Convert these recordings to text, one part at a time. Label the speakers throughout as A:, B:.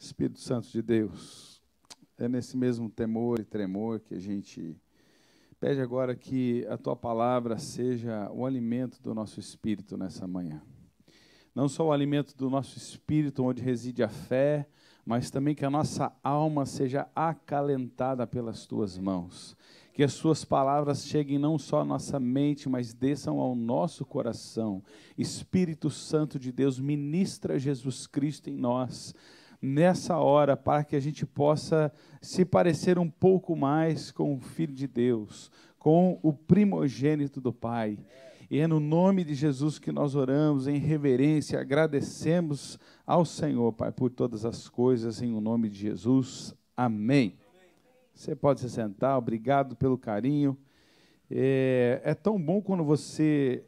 A: Espírito Santo de Deus, é nesse mesmo temor e tremor que a gente pede agora que a Tua palavra seja o alimento do nosso espírito nessa manhã. Não só o alimento do nosso espírito, onde reside a fé, mas também que a nossa alma seja acalentada pelas Tuas mãos. Que as Tuas palavras cheguem não só à nossa mente, mas desçam ao nosso coração. Espírito Santo de Deus, ministra Jesus Cristo em nós, nessa hora, para que a gente possa se parecer um pouco mais com o Filho de Deus, com o primogênito do Pai. E é no nome de Jesus que nós oramos, em reverência, agradecemos ao Senhor, Pai, por todas as coisas, em o nome de Jesus. Amém. Você pode se sentar, obrigado pelo carinho. É tão bom quando você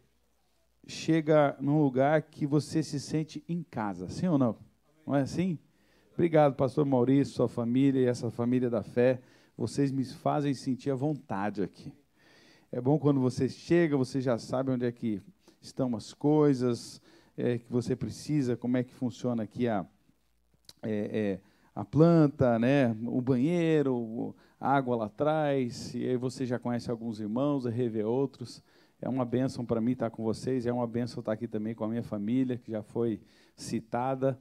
A: chega num lugar que você se sente em casa, sim ou não? Não é assim? Obrigado, pastor Maurício, sua família e essa família da fé. Vocês me fazem sentir à vontade aqui. É bom quando você chega, você já sabe onde é que estão as coisas, que você precisa, como é que funciona aqui a planta, né, o banheiro, a água lá atrás, e aí você já conhece alguns irmãos, rever outros. É uma bênção para mim estar com vocês, é uma bênção estar aqui também com a minha família, que já foi citada.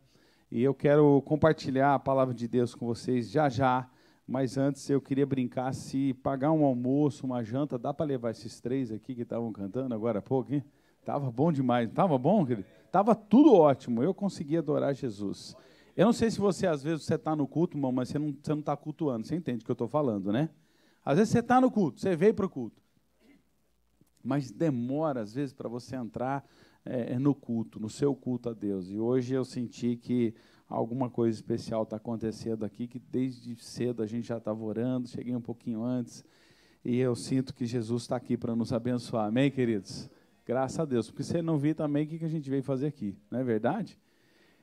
A: E eu quero compartilhar a palavra de Deus com vocês já já, mas antes eu queria brincar se pagar um almoço, uma janta, dá para levar esses três aqui que estavam cantando agora há pouco, hein? Estava bom demais, não estava bom, querido? Estava tudo ótimo, eu consegui adorar Jesus. Eu não sei se você, às vezes, você está no culto, irmão, mas você não está cultuando, você entende o que eu estou falando, né? Às vezes você está no culto, você veio para o culto, mas demora, às vezes, para você entrar no culto, no seu culto a Deus. E hoje eu senti que alguma coisa especial está acontecendo aqui, que desde cedo a gente já estava orando, cheguei um pouquinho antes, e eu sinto que Jesus está aqui para nos abençoar. Amém, queridos? Graças a Deus. Porque você não viu também o que a gente veio fazer aqui, não é verdade?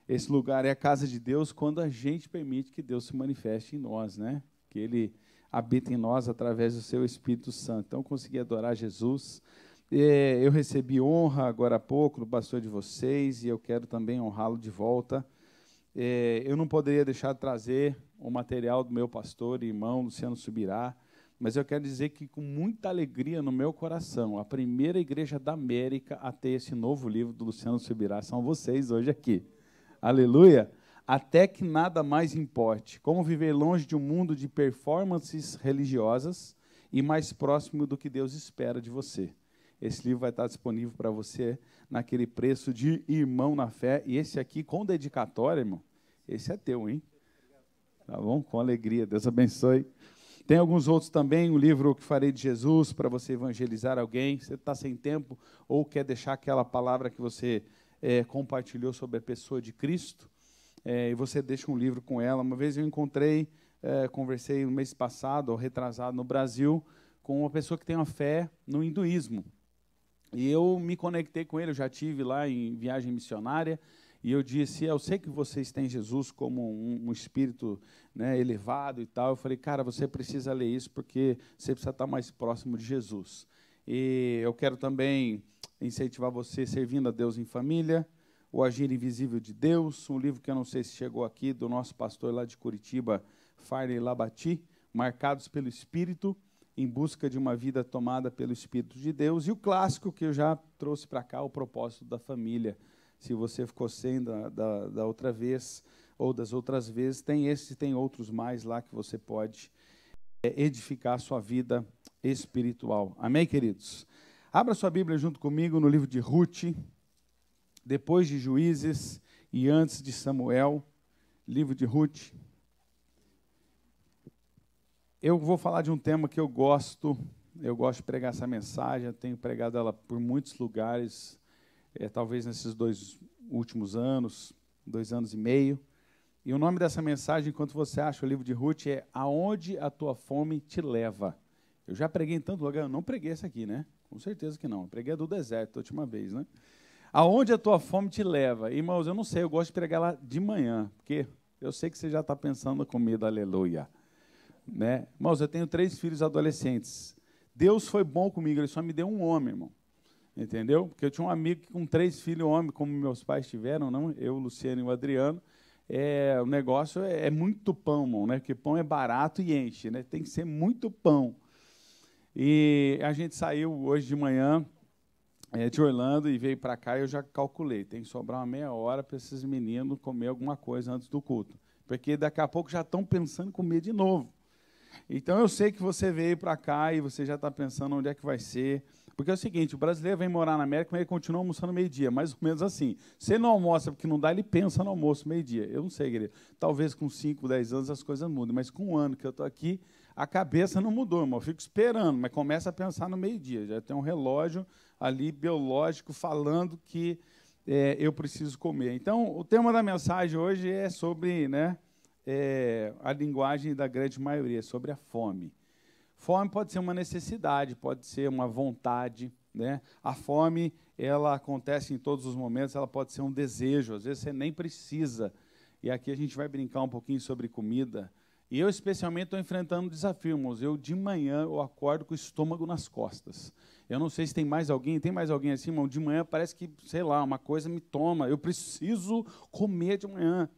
A: Esse lugar é a casa de Deus quando a gente permite que Deus se manifeste em nós, né? Que Ele habita em nós através do seu Espírito Santo. Então, eu consegui adorar Jesus. Eu recebi honra agora há pouco do pastor de vocês e eu quero também honrá-lo de volta. Eu não poderia deixar de trazer o material do meu pastor e irmão Luciano Subirá, mas eu quero dizer que com muita alegria no meu coração, a primeira igreja da América a ter esse novo livro do Luciano Subirá são vocês hoje aqui. Aleluia! Até que nada mais importe. Como viver longe de um mundo de performances religiosas e mais próximo do que Deus espera de você. Esse livro vai estar disponível para você naquele preço de irmão na fé. E esse aqui, com dedicatória, irmão, esse é teu, hein? Tá bom? Com alegria. Deus abençoe. Tem alguns outros também, o livro que farei de Jesus, para você evangelizar alguém. Você está sem tempo ou quer deixar aquela palavra que você compartilhou sobre a pessoa de Cristo, e você deixa um livro com ela. Uma vez eu encontrei, conversei no mês passado, ou retrasado, no Brasil, com uma pessoa que tem uma fé no hinduísmo. E eu me conectei com ele, eu já estive lá em viagem missionária, e eu disse, eu sei que vocês têm Jesus como um espírito, né, elevado e tal. Eu falei, cara, você precisa ler isso, porque você precisa estar mais próximo de Jesus. E eu quero também incentivar você servindo a Deus em família, o Agir Invisível de Deus, um livro que eu não sei se chegou aqui, do nosso pastor lá de Curitiba, Farley Labati, Marcados pelo Espírito, em busca de uma vida tomada pelo Espírito de Deus, e o clássico que eu já trouxe para cá, O Propósito da Família. Se você ficou sem da outra vez, ou das outras vezes, tem esse e tem outros mais lá que você pode edificar a sua vida espiritual. Amém, queridos? Abra sua Bíblia junto comigo no livro de Ruth, depois de Juízes e antes de Samuel, livro de Ruth. Eu vou falar de um tema que eu gosto de pregar essa mensagem, eu tenho pregado ela por muitos lugares, talvez nesses 2 últimos anos, 2 anos e meio. E o nome dessa mensagem, enquanto você acha o livro de Ruth, é Aonde a Tua Fome Te Leva. Eu já preguei em tanto lugar, eu não preguei essa aqui, né? Com certeza que não. Eu preguei a do deserto, a última vez, né? Aonde a tua fome te leva? Irmãos, eu não sei, eu gosto de pregar lá de manhã, porque eu sei que você já está pensando na comida, aleluia. Né? Irmãos, eu tenho 3 filhos adolescentes. Deus foi bom comigo, Ele só me deu um homem, irmão. Entendeu? Porque eu tinha um amigo com 3 filhos homens, como meus pais tiveram, não? Eu, o Luciano e o Adriano. o negócio é muito pão, irmão, né? Porque pão é barato e enche, né? Tem que ser muito pão. E a gente saiu hoje de manhã de Orlando e veio para cá e eu já calculei. Tem que sobrar uma meia hora para esses meninos comer alguma coisa antes do culto. Porque daqui a pouco já estão pensando em comer de novo. Então, eu sei que você veio para cá e você já está pensando onde é que vai ser. Porque é o seguinte, o brasileiro vem morar na América, mas ele continua almoçando meio-dia, mais ou menos assim. Se ele não almoça porque não dá, ele pensa no almoço meio-dia. Eu não sei, querido. Talvez com 5, 10 anos as coisas mudem, mas com 1 ano que eu estou aqui, a cabeça não mudou, irmão. Eu fico esperando, mas começa a pensar no meio-dia. Já tem um relógio ali biológico falando que eu preciso comer. Então, o tema da mensagem hoje é sobre, né, a linguagem da grande maioria, sobre a fome. Fome pode ser uma necessidade, pode ser uma vontade, né? A fome, ela acontece em todos os momentos, ela pode ser um desejo, às vezes você nem precisa. E aqui a gente vai brincar um pouquinho sobre comida. E eu, especialmente, estou enfrentando um desafio, irmãos. De manhã, eu acordo com o estômago nas costas. Eu não sei se tem mais alguém assim, irmão? De manhã parece que, sei lá, uma coisa me toma. Eu preciso comer de manhã.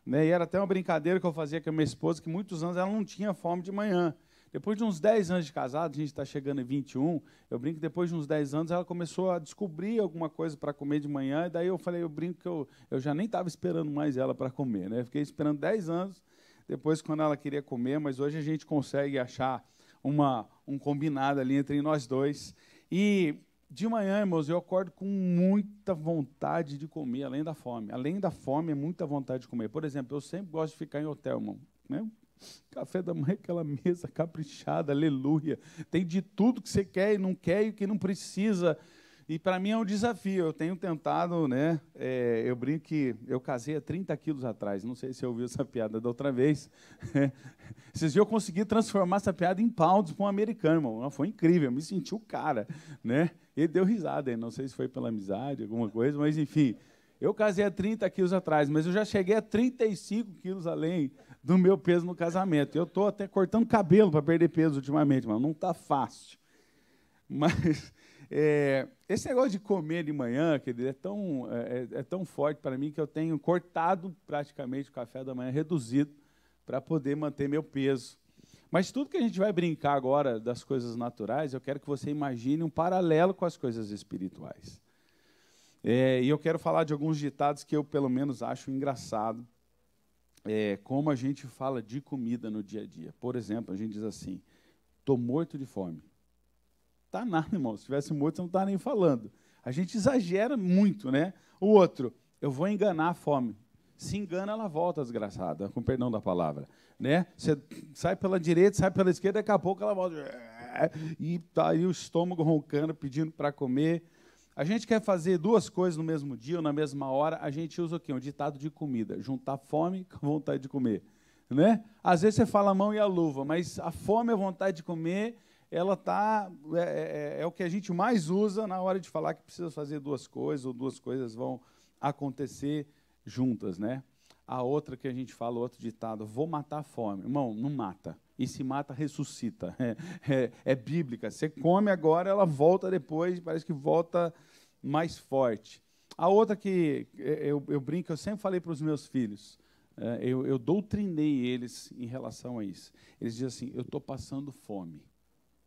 A: Né? E era até uma brincadeira que eu fazia com a minha esposa, que muitos anos ela não tinha fome de manhã. Depois de uns 10 anos de casado, a gente está chegando em 21, eu brinco que depois de uns 10 anos ela começou a descobrir alguma coisa para comer de manhã, e daí eu falei, eu brinco que eu já nem estava esperando mais ela para comer, né? Fiquei esperando 10 anos, depois quando ela queria comer, mas hoje a gente consegue achar um combinado ali entre nós dois. E de manhã, irmãos, eu acordo com muita vontade de comer, além da fome. Além da fome, é muita vontade de comer. Por exemplo, eu sempre gosto de ficar em hotel, irmão, né? Café da manhã, aquela mesa caprichada, aleluia. Tem de tudo que você quer e não quer e o que não precisa. E para mim é um desafio. Eu tenho tentado, né? Eu brinco que eu casei há 30 quilos atrás. Não sei se você ouviu essa piada da outra vez. Esses dias eu consegui transformar essa piada em pounds para um americano, irmão. Foi incrível, eu me senti o cara, né? Ele deu risada, hein? Não sei se foi pela amizade, alguma coisa, mas enfim. Eu casei há 30 quilos atrás, mas eu já cheguei a 35 quilos além do meu peso no casamento. Eu estou até cortando cabelo para perder peso ultimamente, mas não está fácil. Mas esse negócio de comer de manhã, querido, é tão forte para mim que eu tenho cortado praticamente o café da manhã, reduzido, para poder manter meu peso. Mas tudo que a gente vai brincar agora das coisas naturais, eu quero que você imagine um paralelo com as coisas espirituais. E eu quero falar de alguns ditados que eu, pelo menos, acho engraçado, como a gente fala de comida no dia a dia. Por exemplo, a gente diz assim, estou morto de fome. Tá nada, irmão, se estivesse morto, você não está nem falando. A gente exagera muito, né? O outro, eu vou enganar a fome. Se engana, ela volta, desgraçada, com perdão da palavra. Né? Você sai pela direita, sai pela esquerda, daqui a pouco ela volta. E está aí o estômago roncando, pedindo para comer. A gente quer fazer duas coisas no mesmo dia ou na mesma hora, a gente usa o quê? Um ditado de comida, juntar fome com vontade de comer. Né? Às vezes você fala a mão e a luva, mas a fome e a vontade de comer, ela é o que a gente mais usa na hora de falar que precisa fazer duas coisas, ou duas coisas vão acontecer juntas. Né? A outra que a gente fala, outro ditado, vou matar a fome. Irmão, não mata. E se mata, ressuscita. É bíblica. Você come agora, ela volta depois, parece que volta mais forte. A outra que eu brinco, eu sempre falei para os meus filhos, eu doutrinei eles em relação a isso. Eles dizem assim, eu estou passando fome.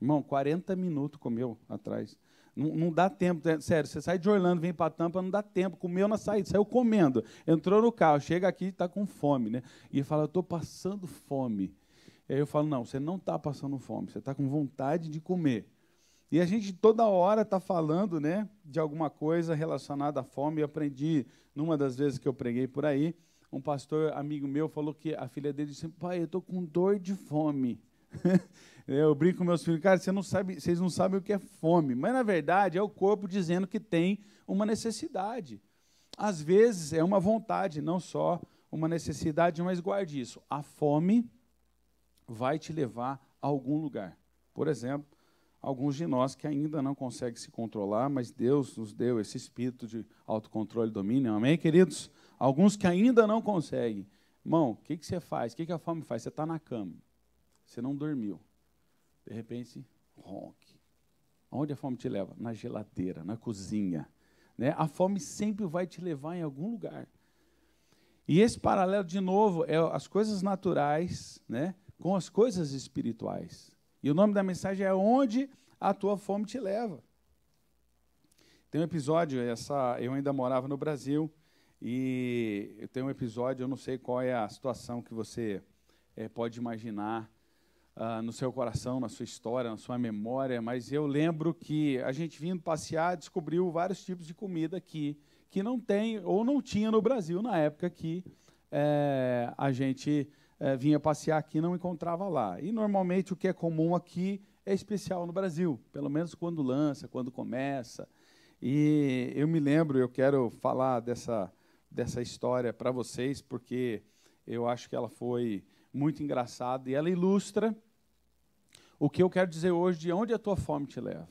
A: Irmão, 40 minutos comeu atrás. Não dá tempo, sério, você sai de Orlando, vem para Tampa, não dá tempo, comeu na saída, saiu comendo, entrou no carro, chega aqui e está com fome. Né? E fala, eu estou passando fome. E aí eu falo, não, você não está passando fome, você está com vontade de comer. E a gente toda hora está falando, né, de alguma coisa relacionada à fome. Eu aprendi, numa das vezes que eu preguei por aí, um pastor amigo meu falou que a filha dele disse, pai, eu estou com dor de fome. Eu brinco com meus filhos, cara, vocês não sabem o que é fome. Mas, na verdade, é o corpo dizendo que tem uma necessidade. Às vezes, é uma vontade, não só uma necessidade, mas guarde isso. A fome vai te levar a algum lugar. Por exemplo, alguns de nós que ainda não conseguem se controlar, mas Deus nos deu esse espírito de autocontrole e domínio. Amém, queridos? Alguns que ainda não conseguem. Irmão, o que você faz? O que a fome faz? Você está na cama. Você não dormiu. De repente, ronque. Onde a fome te leva? Na geladeira, na cozinha. Né? A fome sempre vai te levar em algum lugar. E esse paralelo, de novo, é as coisas naturais, né, com as coisas espirituais. E o nome da mensagem é Onde a Tua Fome Te Leva. Tem um episódio, eu ainda morava no Brasil, e tem um episódio, eu não sei qual é a situação que você pode imaginar no seu coração, na sua história, na sua memória, mas eu lembro que a gente vindo passear, descobriu vários tipos de comida aqui, que não tem ou não tinha no Brasil na época que a gente vinha passear aqui e não encontrava lá. E, normalmente, o que é comum aqui é especial no Brasil, pelo menos quando lança, quando começa. E eu me lembro, eu quero falar dessa história para vocês, porque eu acho que ela foi muito engraçada e ela ilustra o que eu quero dizer hoje de onde a tua fome te leva.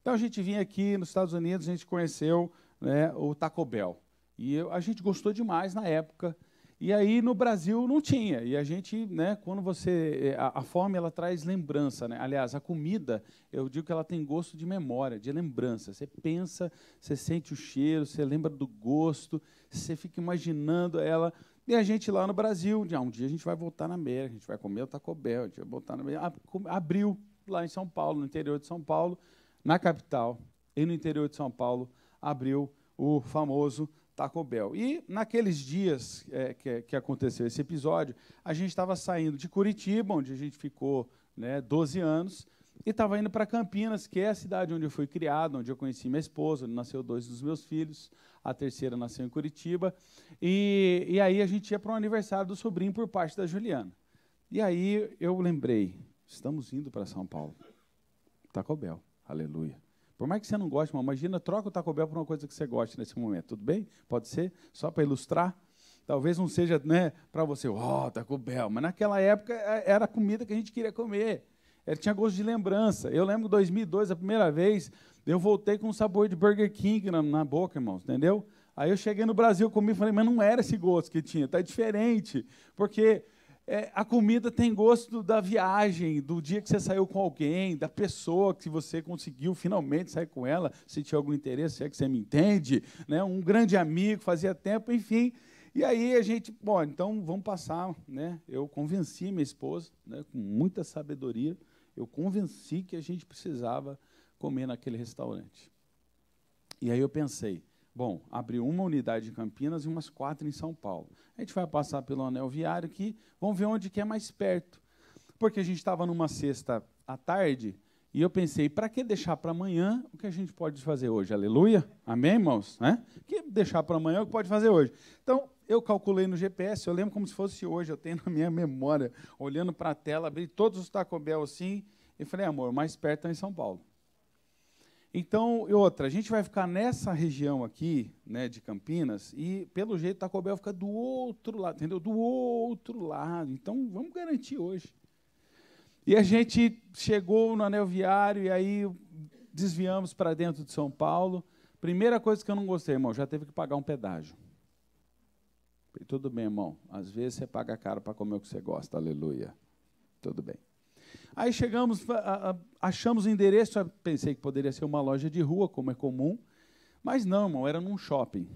A: Então, a gente vinha aqui nos Estados Unidos, a gente conheceu, né, o Taco Bell. E a gente gostou demais na época. E aí, no Brasil, não tinha. E a gente, né, quando você... A fome, ela traz lembrança, né? Aliás, a comida, eu digo que ela tem gosto de memória, de lembrança. Você pensa, você sente o cheiro, você lembra do gosto, você fica imaginando ela. E a gente lá no Brasil, um dia a gente vai voltar na América, a gente vai comer o Taco Bell, a gente vai voltar na América. Abriu lá em São Paulo, no interior de São Paulo, na capital, e no interior de São Paulo, abriu o famoso Taco Bell. E naqueles dias que aconteceu esse episódio, a gente estava saindo de Curitiba, onde a gente ficou, né, 12 anos, e estava indo para Campinas, que é a cidade onde eu fui criado, onde eu conheci minha esposa, onde nasceu 2 dos meus filhos, a terceira nasceu em Curitiba, e aí a gente ia para um aniversário do sobrinho por parte da Juliana. E aí eu lembrei, estamos indo para São Paulo, Taco Bell, aleluia. Por mais que você não goste, imagina, troca o Taco Bell por uma coisa que você goste nesse momento, tudo bem? Pode ser? Só para ilustrar? Talvez não seja, né, para você, Taco Bell, mas naquela época era a comida que a gente queria comer. Ele tinha gosto de lembrança. Eu lembro de 2002, a primeira vez, eu voltei com um sabor de Burger King na boca, irmãos, entendeu? Aí eu cheguei no Brasil, comi e falei, mas não era esse gosto que tinha, está diferente, porque a comida tem gosto da viagem, do dia que você saiu com alguém, da pessoa que você conseguiu finalmente sair com ela, se tinha algum interesse, se é que você me entende, né? Um grande amigo, fazia tempo, enfim. E aí a gente, bom, então vamos passar, né? Eu convenci minha esposa, né, com muita sabedoria, eu convenci que a gente precisava comer naquele restaurante. E aí eu pensei, bom, abriu uma unidade em Campinas e umas 4 em São Paulo. A gente vai passar pelo anel viário aqui, vamos ver onde que é mais perto. Porque a gente estava numa sexta à tarde, e eu pensei, para que deixar para amanhã o que a gente pode fazer hoje? Aleluia? Amém, irmãos? Que deixar para amanhã o que pode fazer hoje? Então, eu calculei no GPS, eu lembro como se fosse hoje, eu tenho na minha memória, olhando para a tela, abri todos os Taco Bell assim, e falei, amor, mais perto é em São Paulo. Então, a gente vai ficar nessa região aqui, né, de Campinas, e, pelo jeito, Taco Bell fica do outro lado, entendeu? Do outro lado. Então, vamos garantir hoje. E a gente chegou no anel viário, e aí desviamos para dentro de São Paulo. Primeira coisa que eu não gostei, irmão, já teve que pagar um pedágio. Falei, tudo bem, irmão, às vezes você paga caro para comer o que você gosta, aleluia. Tudo bem. Aí chegamos, achamos o endereço, pensei que poderia ser uma loja de rua, como é comum, mas não, irmão, era num shopping.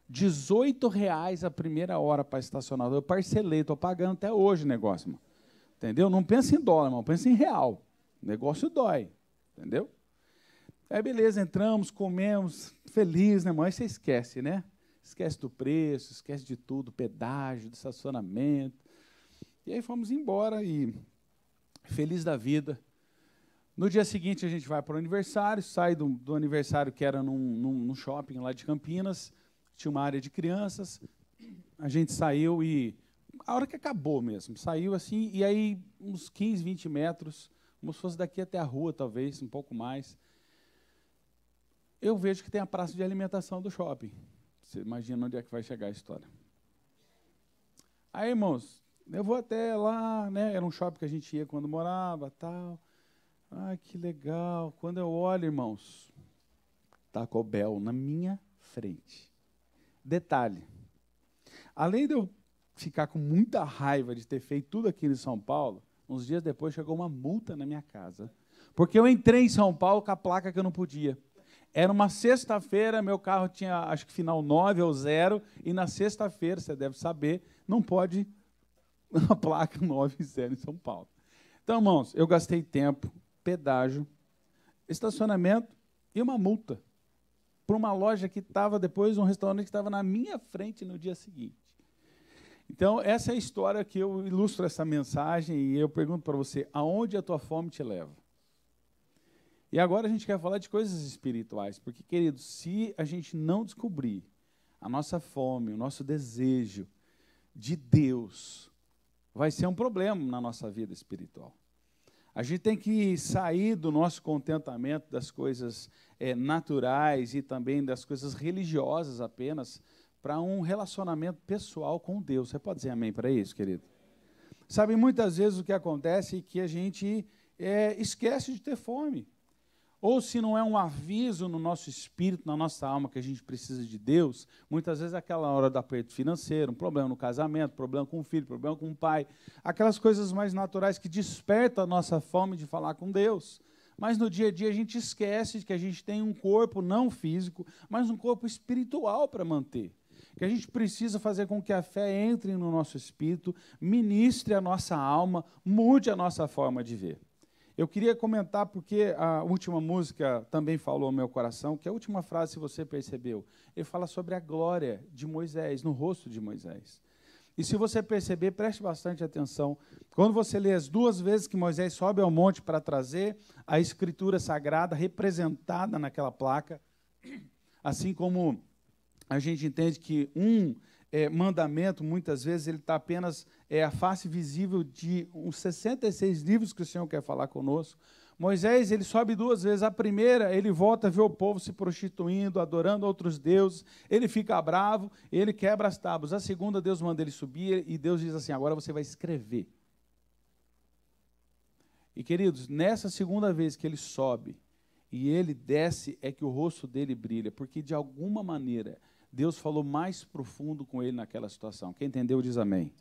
A: R$18 a primeira hora para estacionar. Eu parcelei, estou pagando até hoje o negócio, irmão. Entendeu? Não pensa em dólar, irmão, pensa em real. O negócio dói, entendeu? Aí, beleza, entramos, comemos, feliz, né, irmão? Aí você esquece, né? Esquece do preço, esquece de tudo, pedágio, do estacionamento. E aí fomos embora e... feliz da vida. No dia seguinte, a gente vai para o aniversário, sai do aniversário que era num shopping lá de Campinas, tinha uma área de crianças, a gente saiu e, a hora que acabou mesmo, saiu assim, e aí uns 15, 20 metros, como se fosse daqui até a rua, talvez, um pouco mais, eu vejo que tem a praça de alimentação do shopping. Você imagina onde é que vai chegar a história. Aí, irmãos, eu vou até lá, né? Era um shopping que a gente ia quando morava, tal. Ai, que legal. Quando eu olho, irmãos, Taco Bell na minha frente. Detalhe, além de eu ficar com muita raiva de ter feito tudo aquilo em São Paulo, uns dias depois chegou uma multa na minha casa, porque eu entrei em São Paulo com a placa que eu não podia. Era uma sexta-feira, meu carro tinha, acho que final 9 ou 0, e na sexta-feira, você deve saber, não pode a placa 9 e 0 em São Paulo. Então, irmãos, eu gastei tempo, pedágio, estacionamento e uma multa para uma loja que estava depois, um restaurante que estava na minha frente no dia seguinte. Então, essa é a história que eu ilustro essa mensagem e eu pergunto para você, aonde a tua fome te leva? E agora a gente quer falar de coisas espirituais, porque, querido, se a gente não descobrir a nossa fome, o nosso desejo de Deus, vai ser um problema na nossa vida espiritual. A gente tem que sair do nosso contentamento das coisas naturais e também das coisas religiosas apenas, para um relacionamento pessoal com Deus. Você pode dizer amém para isso, querido? Sabe, muitas vezes o que acontece é que a gente esquece de ter fome. Ou se não é um aviso no nosso espírito, na nossa alma, que a gente precisa de Deus, muitas vezes é aquela hora do aperto financeiro, um problema no casamento, problema com o filho, problema com o pai, aquelas coisas mais naturais que despertam a nossa fome de falar com Deus. Mas no dia a dia a gente esquece de que a gente tem um corpo não físico, mas um corpo espiritual para manter. Que a gente precisa fazer com que a fé entre no nosso espírito, ministre a nossa alma, mude a nossa forma de ver. Eu queria comentar, porque a última música também falou ao meu coração, que a última frase, se você percebeu, ele fala sobre a glória de Moisés, no rosto de Moisés. E se você perceber, preste bastante atenção, quando você lê as 2 vezes que Moisés sobe ao monte para trazer a escritura sagrada representada naquela placa, assim como a gente entende que mandamento, muitas vezes, ele está apenas a face visível de uns 66 livros que o Senhor quer falar conosco. Moisés, ele sobe 2 vezes. A primeira, ele volta a ver o povo se prostituindo, adorando outros deuses. Ele fica bravo, ele quebra as tábuas. A segunda, Deus manda ele subir e Deus diz assim, agora você vai escrever. E, queridos, nessa segunda vez que ele sobe e ele desce, é que o rosto dele brilha, porque, de alguma maneira, Deus falou mais profundo com ele naquela situação. Quem entendeu, diz amém.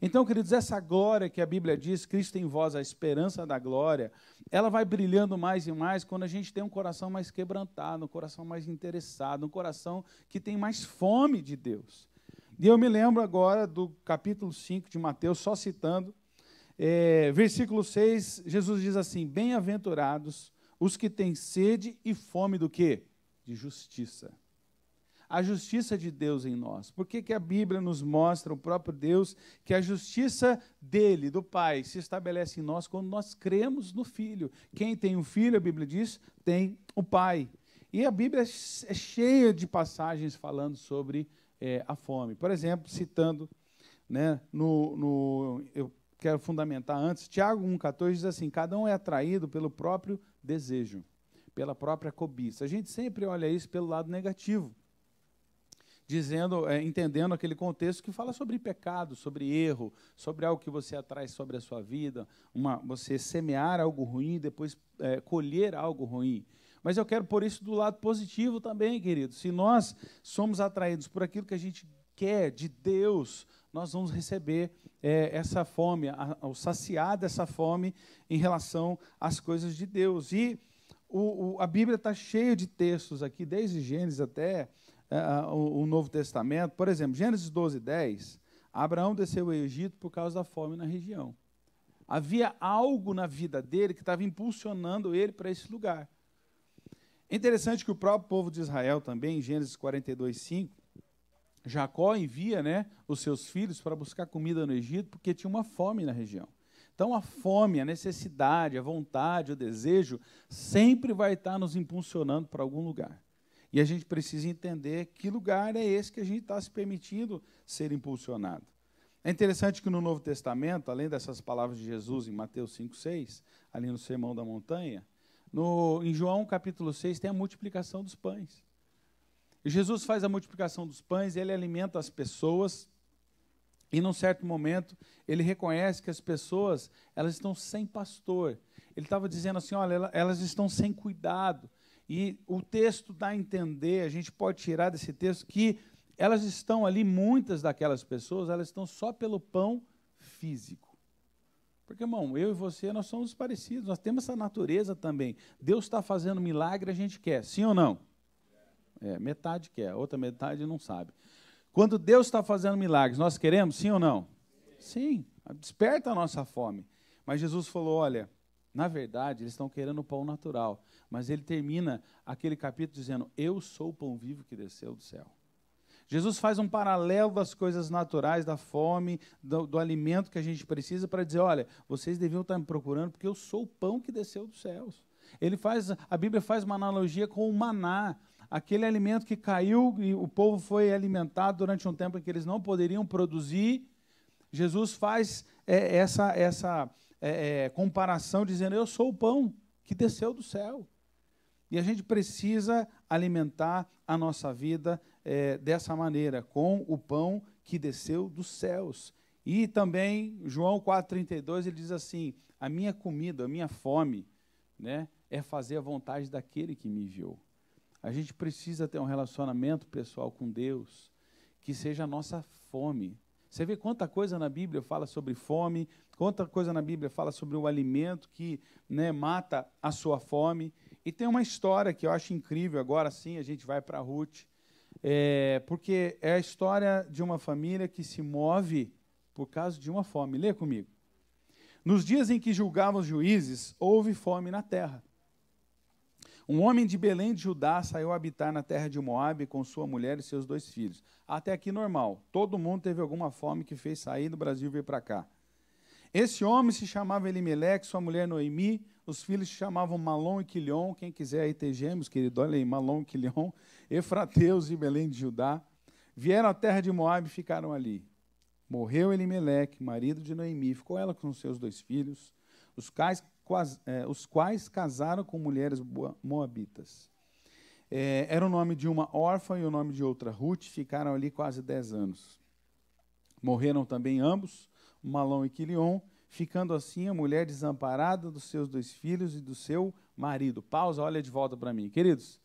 A: Então, queridos, essa glória que a Bíblia diz, Cristo em vós, a esperança da glória, ela vai brilhando mais e mais quando a gente tem um coração mais quebrantado, um coração mais interessado, um coração que tem mais fome de Deus. E eu me lembro agora do capítulo 5 de Mateus, só citando, versículo 6, Jesus diz assim, bem-aventurados os que têm sede e fome do quê? De justiça. A justiça de Deus em nós. Por que a Bíblia nos mostra, o próprio Deus, que a justiça dele, do Pai, se estabelece em nós quando nós cremos no Filho. Quem tem o Filho, a Bíblia diz, tem o Pai. E a Bíblia é cheia de passagens falando sobre a fome. Por exemplo, citando, né, eu quero fundamentar antes, Tiago 1,14 diz assim, cada um é atraído pelo próprio desejo, pela própria cobiça. A gente sempre olha isso pelo lado negativo, entendendo aquele contexto que fala sobre pecado, sobre erro, sobre algo que você atrai sobre a sua vida, você semear algo ruim e depois colher algo ruim. Mas eu quero pôr isso do lado positivo também, querido. Se nós somos atraídos por aquilo que a gente quer de Deus, nós vamos receber essa fome, o saciar dessa fome em relação às coisas de Deus. E a Bíblia está cheia de textos aqui, desde Gênesis até o Novo Testamento. Por exemplo, Gênesis 12:10, Abraão desceu ao Egito por causa da fome na região. Havia algo na vida dele que estava impulsionando ele para esse lugar. É interessante que o próprio povo de Israel também, em Gênesis 42:5, Jacó envia, né, os seus filhos para buscar comida no Egito porque tinha uma fome na região. Então, a fome, a necessidade, a vontade, o desejo, sempre vai estar nos impulsionando para algum lugar. E a gente precisa entender que lugar é esse que a gente está se permitindo ser impulsionado. É interessante que no Novo Testamento, além dessas palavras de Jesus em Mateus 5:6, ali no Sermão da Montanha, em João capítulo 6 tem a multiplicação dos pães. E Jesus faz a multiplicação dos pães, ele alimenta as pessoas, e num certo momento ele reconhece que as pessoas elas estão sem pastor. Ele estava dizendo assim, olha, elas estão sem cuidado. E o texto dá a entender, a gente pode tirar desse texto, que elas estão ali, muitas daquelas pessoas, elas estão só pelo pão físico. Porque, irmão, eu e você, nós somos parecidos, nós temos essa natureza também. Deus está fazendo milagre, a gente quer, sim ou não? Metade quer, a outra metade não sabe. Quando Deus está fazendo milagres, nós queremos, sim ou não? Sim, desperta a nossa fome. Mas Jesus falou, olha, na verdade, eles estão querendo o pão natural. Mas ele termina aquele capítulo dizendo, eu sou o pão vivo que desceu do céu. Jesus faz um paralelo das coisas naturais, da fome, do alimento que a gente precisa, para dizer, olha, vocês deviam estar me procurando, porque eu sou o pão que desceu dos céus. A Bíblia faz uma analogia com o maná, aquele alimento que caiu e o povo foi alimentado durante um tempo em que eles não poderiam produzir. Jesus faz essa comparação, dizendo, eu sou o pão que desceu do céu. E a gente precisa alimentar a nossa vida dessa maneira, com o pão que desceu dos céus. E também, João 4,32, ele diz assim, a minha comida, a minha fome, né, é fazer a vontade daquele que me enviou. A gente precisa ter um relacionamento pessoal com Deus, que seja a nossa fome. Você vê quanta coisa na Bíblia fala sobre fome, quanta coisa na Bíblia fala sobre o alimento que, né, mata a sua fome. E tem uma história que eu acho incrível, agora sim a gente vai para Ruth, porque é a história de uma família que se move por causa de uma fome. Lê comigo. Nos dias em que julgavam os juízes, houve fome na terra. Um homem de Belém de Judá saiu a habitar na terra de Moabe com sua mulher e seus 2 filhos. Até aqui normal. Todo mundo teve alguma fome que fez sair do Brasil e vir para cá. Esse homem se chamava Elimeleque, sua mulher Noemi, os filhos se chamavam Malom e Quilion. Quem quiser aí ter gêmeos, querido, olha aí, Malom e Quilion, Efrateus e Belém de Judá. Vieram à terra de Moabe e ficaram ali. Morreu Elimeleque, marido de Noemi, ficou ela com seus 2 filhos, os quais casaram com mulheres moabitas. Era o nome de uma órfã e o nome de outra, Ruth, ficaram ali quase 10 anos. Morreram também ambos, Malom e Quilion, ficando assim a mulher desamparada dos seus 2 filhos e do seu marido. Pausa, olha de volta para mim. Queridos,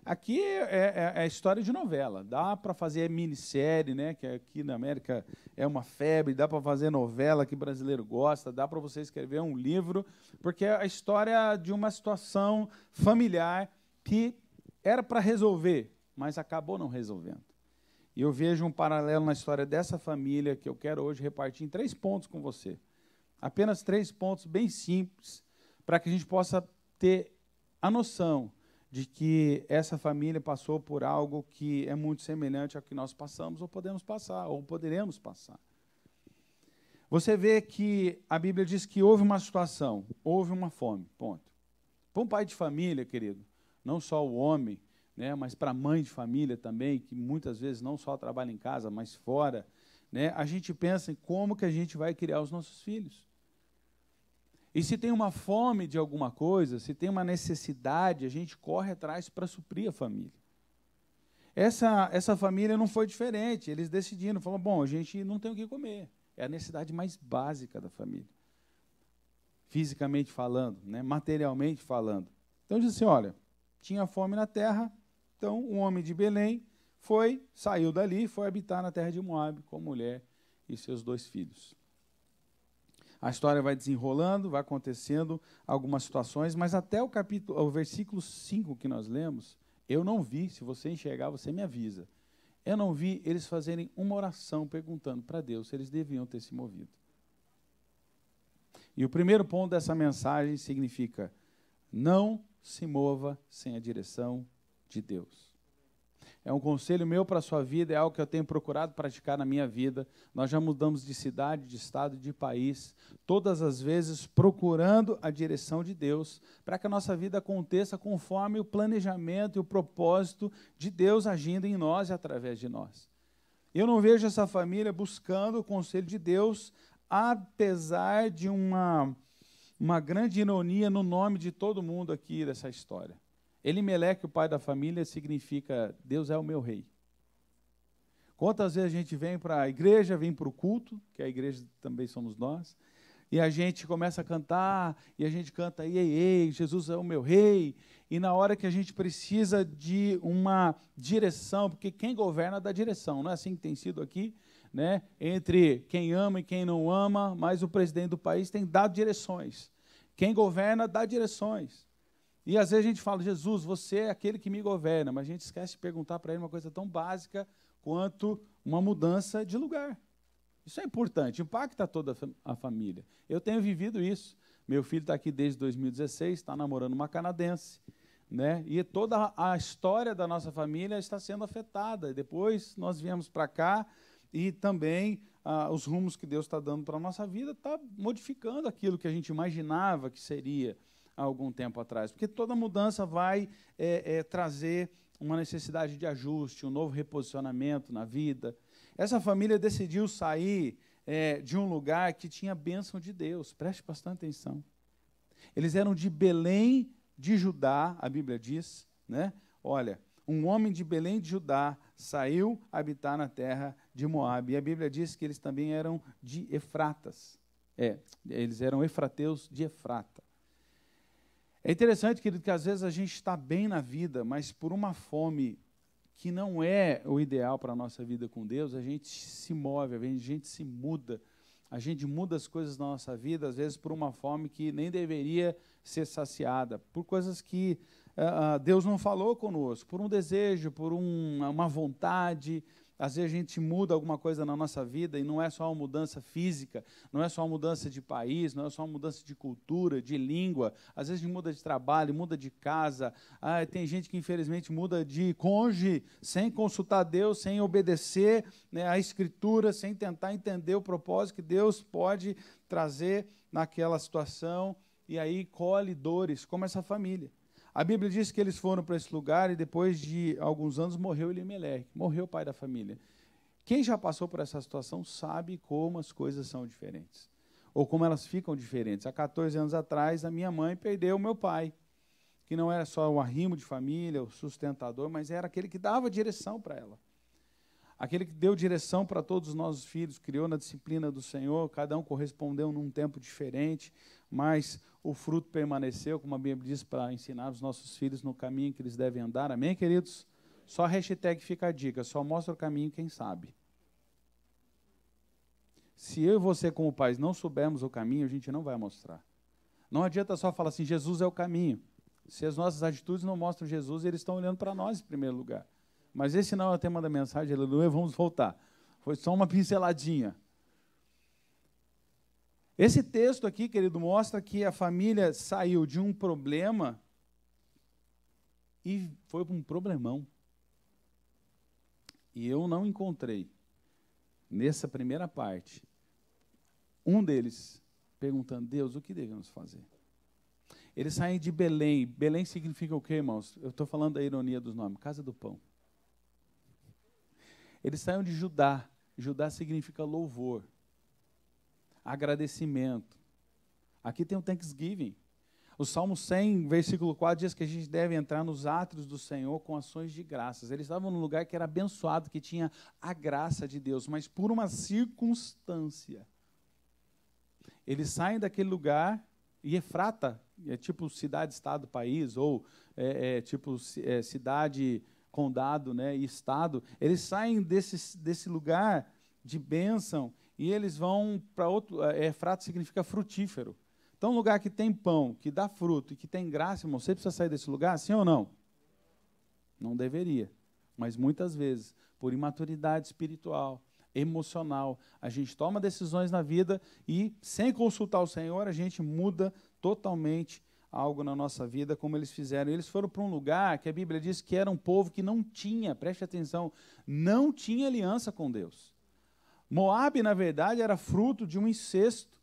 A: aqui é a história de novela. Dá para fazer minissérie, né, que aqui na América é uma febre, dá para fazer novela que brasileiro gosta, dá para você escrever um livro, porque é a história de uma situação familiar que era para resolver, mas acabou não resolvendo. E eu vejo um paralelo na história dessa família que eu quero hoje repartir em 3 pontos com você. Apenas 3 pontos bem simples, para que a gente possa ter a noção de que essa família passou por algo que é muito semelhante ao que nós passamos, ou podemos passar, ou poderemos passar. Você vê que a Bíblia diz que houve uma situação, houve uma fome, ponto. Para um pai de família, querido, não só o homem, né, mas para a mãe de família também, que muitas vezes não só trabalha em casa, mas fora, né, a gente pensa em como que a gente vai criar os nossos filhos. E se tem uma fome de alguma coisa, se tem uma necessidade, a gente corre atrás para suprir a família. Essa família não foi diferente, eles decidiram, falaram, bom, a gente não tem o que comer. É a necessidade mais básica da família. Fisicamente falando, né, materialmente falando. Então, diz assim, olha, tinha fome na terra, então um homem de Belém saiu dali e foi habitar na terra de Moabe com a mulher e seus 2 filhos. A história vai desenrolando, vai acontecendo algumas situações, mas até o versículo 5 que nós lemos, eu não vi, se você enxergar, você me avisa. Eu não vi eles fazerem uma oração perguntando para Deus se eles deviam ter se movido. E o primeiro ponto dessa mensagem significa, não se mova sem a direção de Deus. É um conselho meu para a sua vida, é algo que eu tenho procurado praticar na minha vida. Nós já mudamos de cidade, de estado, de país, todas as vezes procurando a direção de Deus, para que a nossa vida aconteça conforme o planejamento e o propósito de Deus agindo em nós e através de nós. Eu não vejo essa família buscando o conselho de Deus, apesar de uma grande ironia no nome de todo mundo aqui dessa história. Elimeleque, o pai da família, significa Deus é o meu rei. Quantas vezes a gente vem para a igreja, vem para o culto, que a igreja também somos nós, e a gente começa a cantar, e a gente canta, ei, ei, Jesus é o meu rei, e na hora que a gente precisa de uma direção, porque quem governa dá direção, não é assim que tem sido aqui, né, entre quem ama e quem não ama, mas o presidente do país tem dado direções. Quem governa dá direções. E às vezes a gente fala, Jesus, você é aquele que me governa, mas a gente esquece de perguntar para ele uma coisa tão básica quanto uma mudança de lugar. Isso é importante, impacta toda a família. Eu tenho vivido isso. Meu filho está aqui desde 2016, está namorando uma canadense, né? E toda a história da nossa família está sendo afetada. Depois nós viemos para cá e também os rumos que Deus está dando para a nossa vida está modificando aquilo que a gente imaginava que seria há algum tempo atrás. Porque toda mudança vai trazer uma necessidade de ajuste, um novo reposicionamento na vida. Essa família decidiu sair de um lugar que tinha bênção de Deus. Preste bastante atenção. Eles eram de Belém de Judá, a Bíblia diz, né? Olha, um homem de Belém de Judá saiu habitar na terra de Moabe. E a Bíblia diz que eles também eram de Efratas. Eles eram efrateus de Efrata. É interessante, querido, que às vezes a gente está bem na vida, mas por uma fome que não é o ideal para a nossa vida com Deus, a gente se move, a gente se muda. A gente muda as coisas na nossa vida, às vezes por uma fome que nem deveria ser saciada, por coisas que Deus não falou conosco, por um desejo, por uma vontade. Às vezes a gente muda alguma coisa na nossa vida e não é só uma mudança física, não é só uma mudança de país, não é só uma mudança de cultura, de língua. Às vezes a gente muda de trabalho, muda de casa. Tem gente que infelizmente muda de cônjuge sem consultar Deus, sem obedecer, né, a Escritura, sem tentar entender o propósito que Deus pode trazer naquela situação. E aí colhe dores, como essa família. A Bíblia diz que eles foram para esse lugar e depois de alguns anos morreu Elimeleque, morreu o pai da família. Quem já passou por essa situação sabe como as coisas são diferentes, ou como elas ficam diferentes. Há 14 anos atrás, a minha mãe perdeu o meu pai, que não era só o arrimo de família, o sustentador, mas era aquele que dava direção para ela. Aquele que deu direção para todos os nossos filhos, criou na disciplina do Senhor, cada um correspondeu num tempo diferente, mas o fruto permaneceu, como a Bíblia diz, para ensinar os nossos filhos no caminho que eles devem andar. Amém, queridos? Só hashtag fica a dica, só mostra o caminho quem sabe. Se eu e você, como pais, não soubermos o caminho, a gente não vai mostrar. Não adianta só falar assim, Jesus é o caminho. Se as nossas atitudes não mostram Jesus, eles estão olhando para nós em primeiro lugar. Mas esse não é o tema da mensagem, aleluia, vamos voltar. Foi só uma pinceladinha. Esse texto aqui, querido, mostra que a família saiu de um problema e foi para um problemão. E eu não encontrei, nessa primeira parte, um deles perguntando, Deus, o que devemos fazer? Eles saem de Belém. Belém significa o quê, irmãos? Eu estou falando da ironia dos nomes. Casa do pão. Eles saíram de Judá. Judá significa louvor, agradecimento. Aqui tem o Thanksgiving. O Salmo 100, versículo 4, diz que a gente deve entrar nos átrios do Senhor com ações de graças. Eles estavam num lugar que era abençoado, que tinha a graça de Deus, mas por uma circunstância. Eles saem daquele lugar, e Efrata, é tipo cidade, estado, país, ou cidade, condado, né, e estado. Eles saem desse lugar de bênção e eles vão para outro. Efrata significa frutífero. Então, um lugar que tem pão, que dá fruto e que tem graça, irmão, você precisa sair desse lugar, sim ou não? Não deveria. Mas muitas vezes, por imaturidade espiritual, emocional, a gente toma decisões na vida e, sem consultar o Senhor, a gente muda totalmente algo na nossa vida, como eles fizeram. Eles foram para um lugar que a Bíblia diz que era um povo que não tinha, preste atenção, não tinha aliança com Deus. Moabe, na verdade, era fruto de um incesto.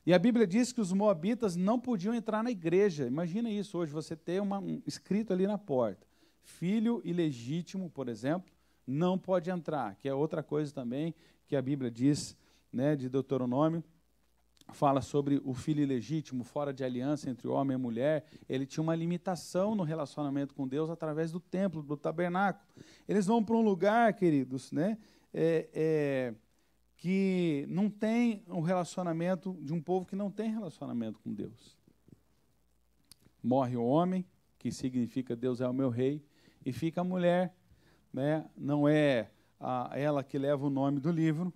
A: E a Bíblia diz que os moabitas não podiam entrar na igreja. Imagina isso hoje, você ter escrito ali na porta. Filho ilegítimo, por exemplo, não pode entrar, que é outra coisa também que a Bíblia diz, né, de Deuteronômio, fala sobre o filho ilegítimo, fora de aliança entre o homem e a mulher. Ele tinha uma limitação no relacionamento com Deus através do templo, do tabernáculo. Eles vão para um lugar, queridos, né, que não tem um relacionamento, de um povo que não tem relacionamento com Deus. Morre o homem, que significa Deus é o meu rei, e fica a mulher, né? Não é ela que leva o nome do livro,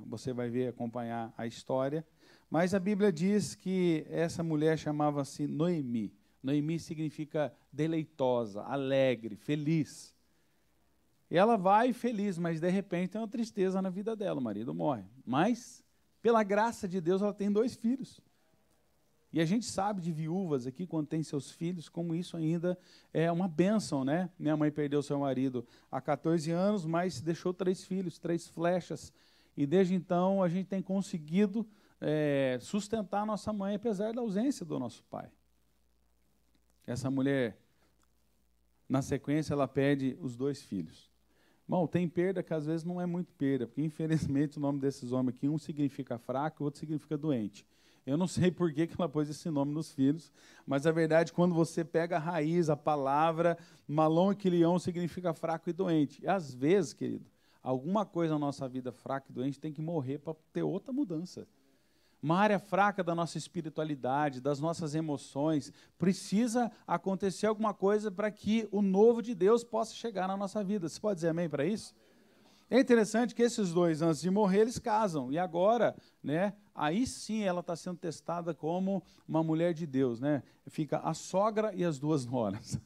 A: você vai ver, acompanhar a história. Mas a Bíblia diz que essa mulher chamava-se Noemi. Noemi significa deleitosa, alegre, feliz. E ela vai feliz, mas de repente tem uma tristeza na vida dela, o marido morre. Mas, pela graça de Deus, ela tem 2 filhos. E a gente sabe de viúvas aqui, quando tem seus filhos, como isso ainda é uma bênção, né? Minha mãe perdeu seu marido há 14 anos, mas deixou 3 filhos, 3 flechas. E desde então a gente tem conseguido sustentar a nossa mãe, apesar da ausência do nosso pai. Essa mulher, na sequência, ela perde os 2 filhos. Bom, tem perda que às vezes não é muito perda, porque infelizmente o nome desses homens aqui, um significa fraco, o outro significa doente. Eu não sei por que ela pôs esse nome nos filhos, mas a verdade, quando você pega a raiz, a palavra, malom e quilion significa fraco e doente. E às vezes, querido, alguma coisa na nossa vida fraca e doente tem que morrer para ter outra mudança. Uma área fraca da nossa espiritualidade, das nossas emoções, precisa acontecer alguma coisa para que o novo de Deus possa chegar na nossa vida. Você pode dizer amém para isso? É interessante que esses 2, antes de morrer, eles casam. E agora, né, aí sim ela está sendo testada como uma mulher de Deus. Né? Fica a sogra e as 2 noras.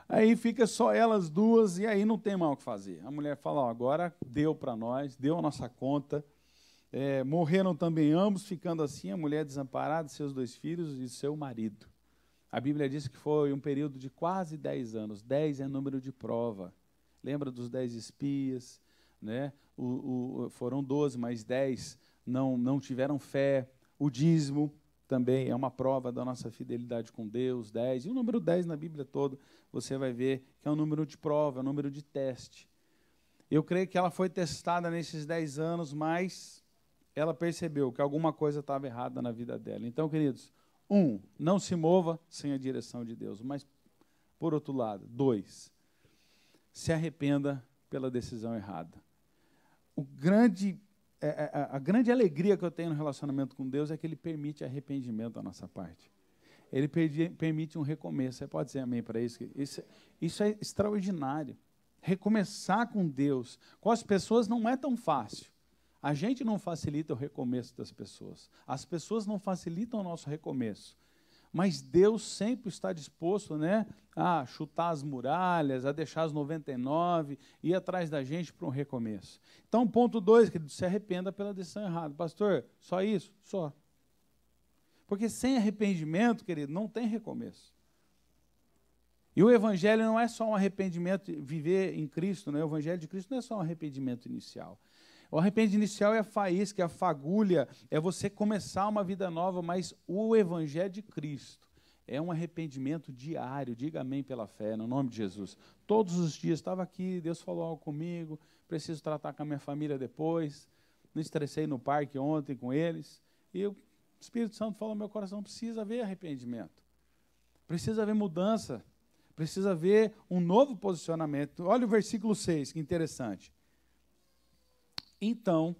A: Aí fica só elas 2 e aí não tem mais o que fazer. A mulher fala, ó, agora deu para nós, deu a nossa conta. Morreram também ambos, ficando assim a mulher desamparada, seus 2 filhos e seu marido. A Bíblia diz que foi um período de quase 10 anos. 10 é número de prova. Lembra dos 10 espias? Né? Foram 12, mas 10 não tiveram fé. O dízimo também é uma prova da nossa fidelidade com Deus, 10. E o número 10 na Bíblia toda, você vai ver que é um número de prova, é um número de teste. Eu creio que ela foi testada nesses 10 anos, mas ela percebeu que alguma coisa estava errada na vida dela. Então, queridos, 1, não se mova sem a direção de Deus. Mas, por outro lado, 2, se arrependa pela decisão errada. A grande alegria que eu tenho no relacionamento com Deus é que Ele permite arrependimento da nossa parte. Ele permite um recomeço. Você pode dizer amém para isso? Isso é extraordinário. Recomeçar com Deus, com as pessoas, não é tão fácil. A gente não facilita o recomeço das pessoas. As pessoas não facilitam o nosso recomeço. Mas Deus sempre está disposto, né, a chutar as muralhas, a deixar as 99, ir atrás da gente para um recomeço. Então, ponto 2, querido, se arrependa pela decisão errada. Pastor, só isso? Só. Porque sem arrependimento, querido, não tem recomeço. E o Evangelho não é só um arrependimento, viver em Cristo, né? O Evangelho de Cristo não é só um arrependimento inicial. O arrependimento inicial é a faísca, é a fagulha, é você começar uma vida nova, mas o Evangelho de Cristo é um arrependimento diário. Diga amém pela fé, no nome de Jesus. Todos os dias, estava aqui, Deus falou algo comigo, preciso tratar com a minha família depois, me estressei no parque ontem com eles, e o Espírito Santo falou no meu coração, precisa haver arrependimento, precisa haver mudança, precisa haver um novo posicionamento. Olha o versículo 6, que interessante. Então,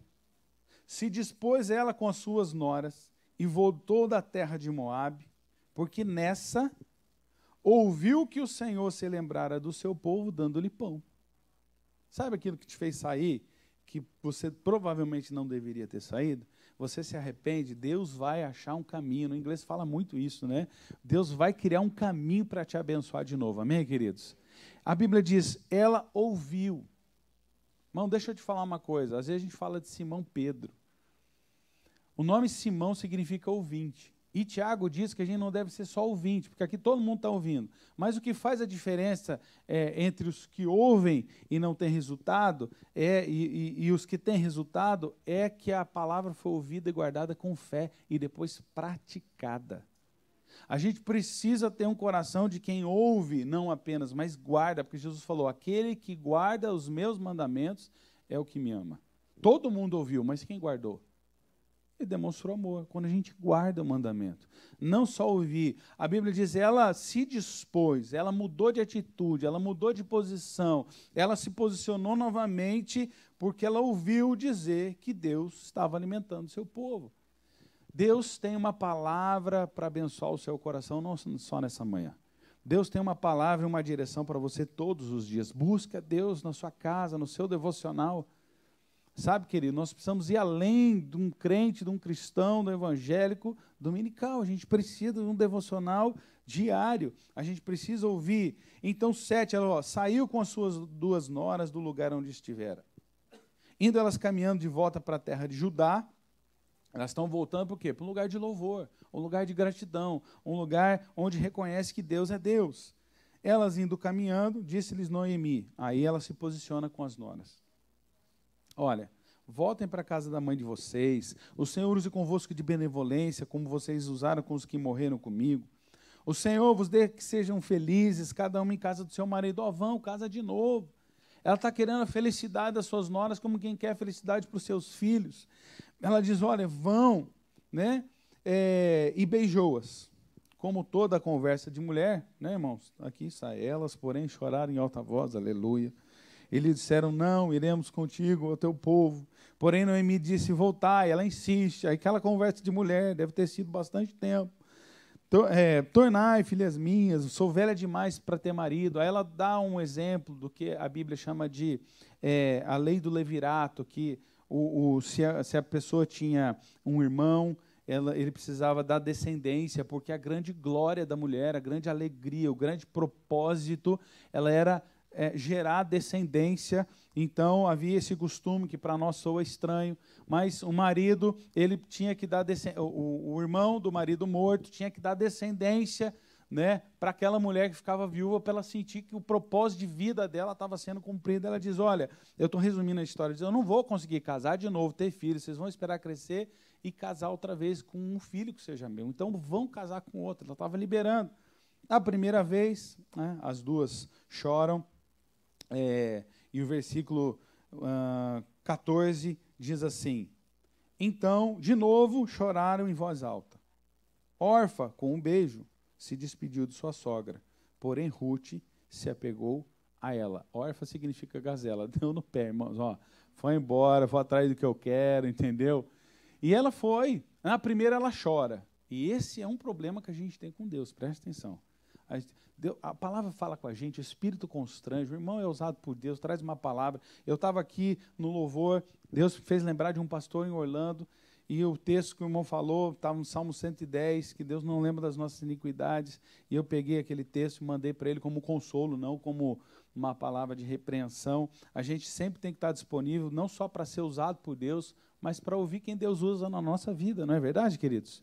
A: se dispôs ela com as suas noras e voltou da terra de Moabe, porque nessa ouviu que o Senhor se lembrara do seu povo, dando-lhe pão. Sabe aquilo que te fez sair, que você provavelmente não deveria ter saído? Você se arrepende, Deus vai achar um caminho. No inglês fala muito isso, né? Deus vai criar um caminho para te abençoar de novo. Amém, queridos? A Bíblia diz, ela ouviu. Irmão, deixa eu te falar uma coisa. Às vezes a gente fala de Simão Pedro. O nome Simão significa ouvinte. E Tiago diz que a gente não deve ser só ouvinte, porque aqui todo mundo está ouvindo. Mas o que faz a diferença entre os que ouvem e não têm resultado, e os que têm resultado, é que a palavra foi ouvida e guardada com fé e depois praticada. A gente precisa ter um coração de quem ouve, não apenas, mas guarda, porque Jesus falou, aquele que guarda os meus mandamentos é o que me ama. Todo mundo ouviu, mas quem guardou? Ele demonstrou amor, quando a gente guarda o mandamento. Não só ouvir. A Bíblia diz, ela se dispôs, ela mudou de atitude, ela mudou de posição, ela se posicionou novamente porque ela ouviu dizer que Deus estava alimentando o seu povo. Deus tem uma palavra para abençoar o seu coração, não só nessa manhã. Deus tem uma palavra e uma direção para você todos os dias. Busca Deus na sua casa, no seu devocional. Sabe, querido, nós precisamos ir além de um crente, de um cristão, do evangélico dominical. A gente precisa de um devocional diário. A gente precisa ouvir. Então, 7, ela saiu com as suas 2 noras do lugar onde estivera. Indo elas caminhando de volta para a terra de Judá, elas estão voltando para o quê? Para um lugar de louvor, um lugar de gratidão, um lugar onde reconhece que Deus é Deus. Elas indo caminhando, disse-lhes Noemi. Aí ela se posiciona com as noras. Olha, voltem para a casa da mãe de vocês. O Senhor use convosco de benevolência, como vocês usaram com os que morreram comigo. O Senhor vos dê que sejam felizes, cada um em casa do seu marido. Ó, vão, casa de novo. Ela está querendo a felicidade das suas noras, como quem quer a felicidade para os seus filhos. Ela diz, olha, vão, né? E beijou-as. Como toda a conversa de mulher, né, irmãos? Aqui sai elas, porém choraram em alta voz, aleluia. Eles disseram, não, iremos contigo, ao teu povo. Porém, Noemi disse, voltai. Ela insiste. Aí, aquela conversa de mulher, deve ter sido bastante tempo. Tornai, filhas minhas, sou velha demais para ter marido. Aí ela dá um exemplo do que a Bíblia chama de a lei do levirato, que se a pessoa tinha um irmão, ele precisava da descendência, porque a grande glória da mulher, a grande alegria, o grande propósito, ela era gerar descendência. Então havia esse costume que para nós soa estranho, mas o marido, ele tinha que dar o irmão do marido morto tinha que dar descendência, né, para aquela mulher que ficava viúva, para ela sentir que o propósito de vida dela estava sendo cumprido. Ela diz, olha, eu estou resumindo a história, diz, eu não vou conseguir casar de novo, ter filhos, vocês vão esperar crescer e casar outra vez com um filho que seja meu, então vão casar com outro. Ela estava liberando. A primeira vez, né, as duas choram, e o versículo 14 diz assim, então, de novo, choraram em voz alta. Orfa, com um beijo, se despediu de sua sogra, porém Ruth se apegou a ela. Orfa significa gazela, deu no pé, irmãos, ó, foi embora, foi atrás do que eu quero, entendeu? E ela foi, na primeira ela chora, e esse é um problema que a gente tem com Deus, presta atenção. A palavra fala com a gente, o Espírito constrange, o irmão é usado por Deus, traz uma palavra. Eu estava aqui no louvor, Deus fez lembrar de um pastor em Orlando, e o texto que o irmão falou, estava no Salmo 110, que Deus não lembra das nossas iniquidades, e eu peguei aquele texto e mandei para ele como consolo, não como uma palavra de repreensão. A gente sempre tem que estar disponível, não só para ser usado por Deus, mas para ouvir quem Deus usa na nossa vida, não é verdade, queridos?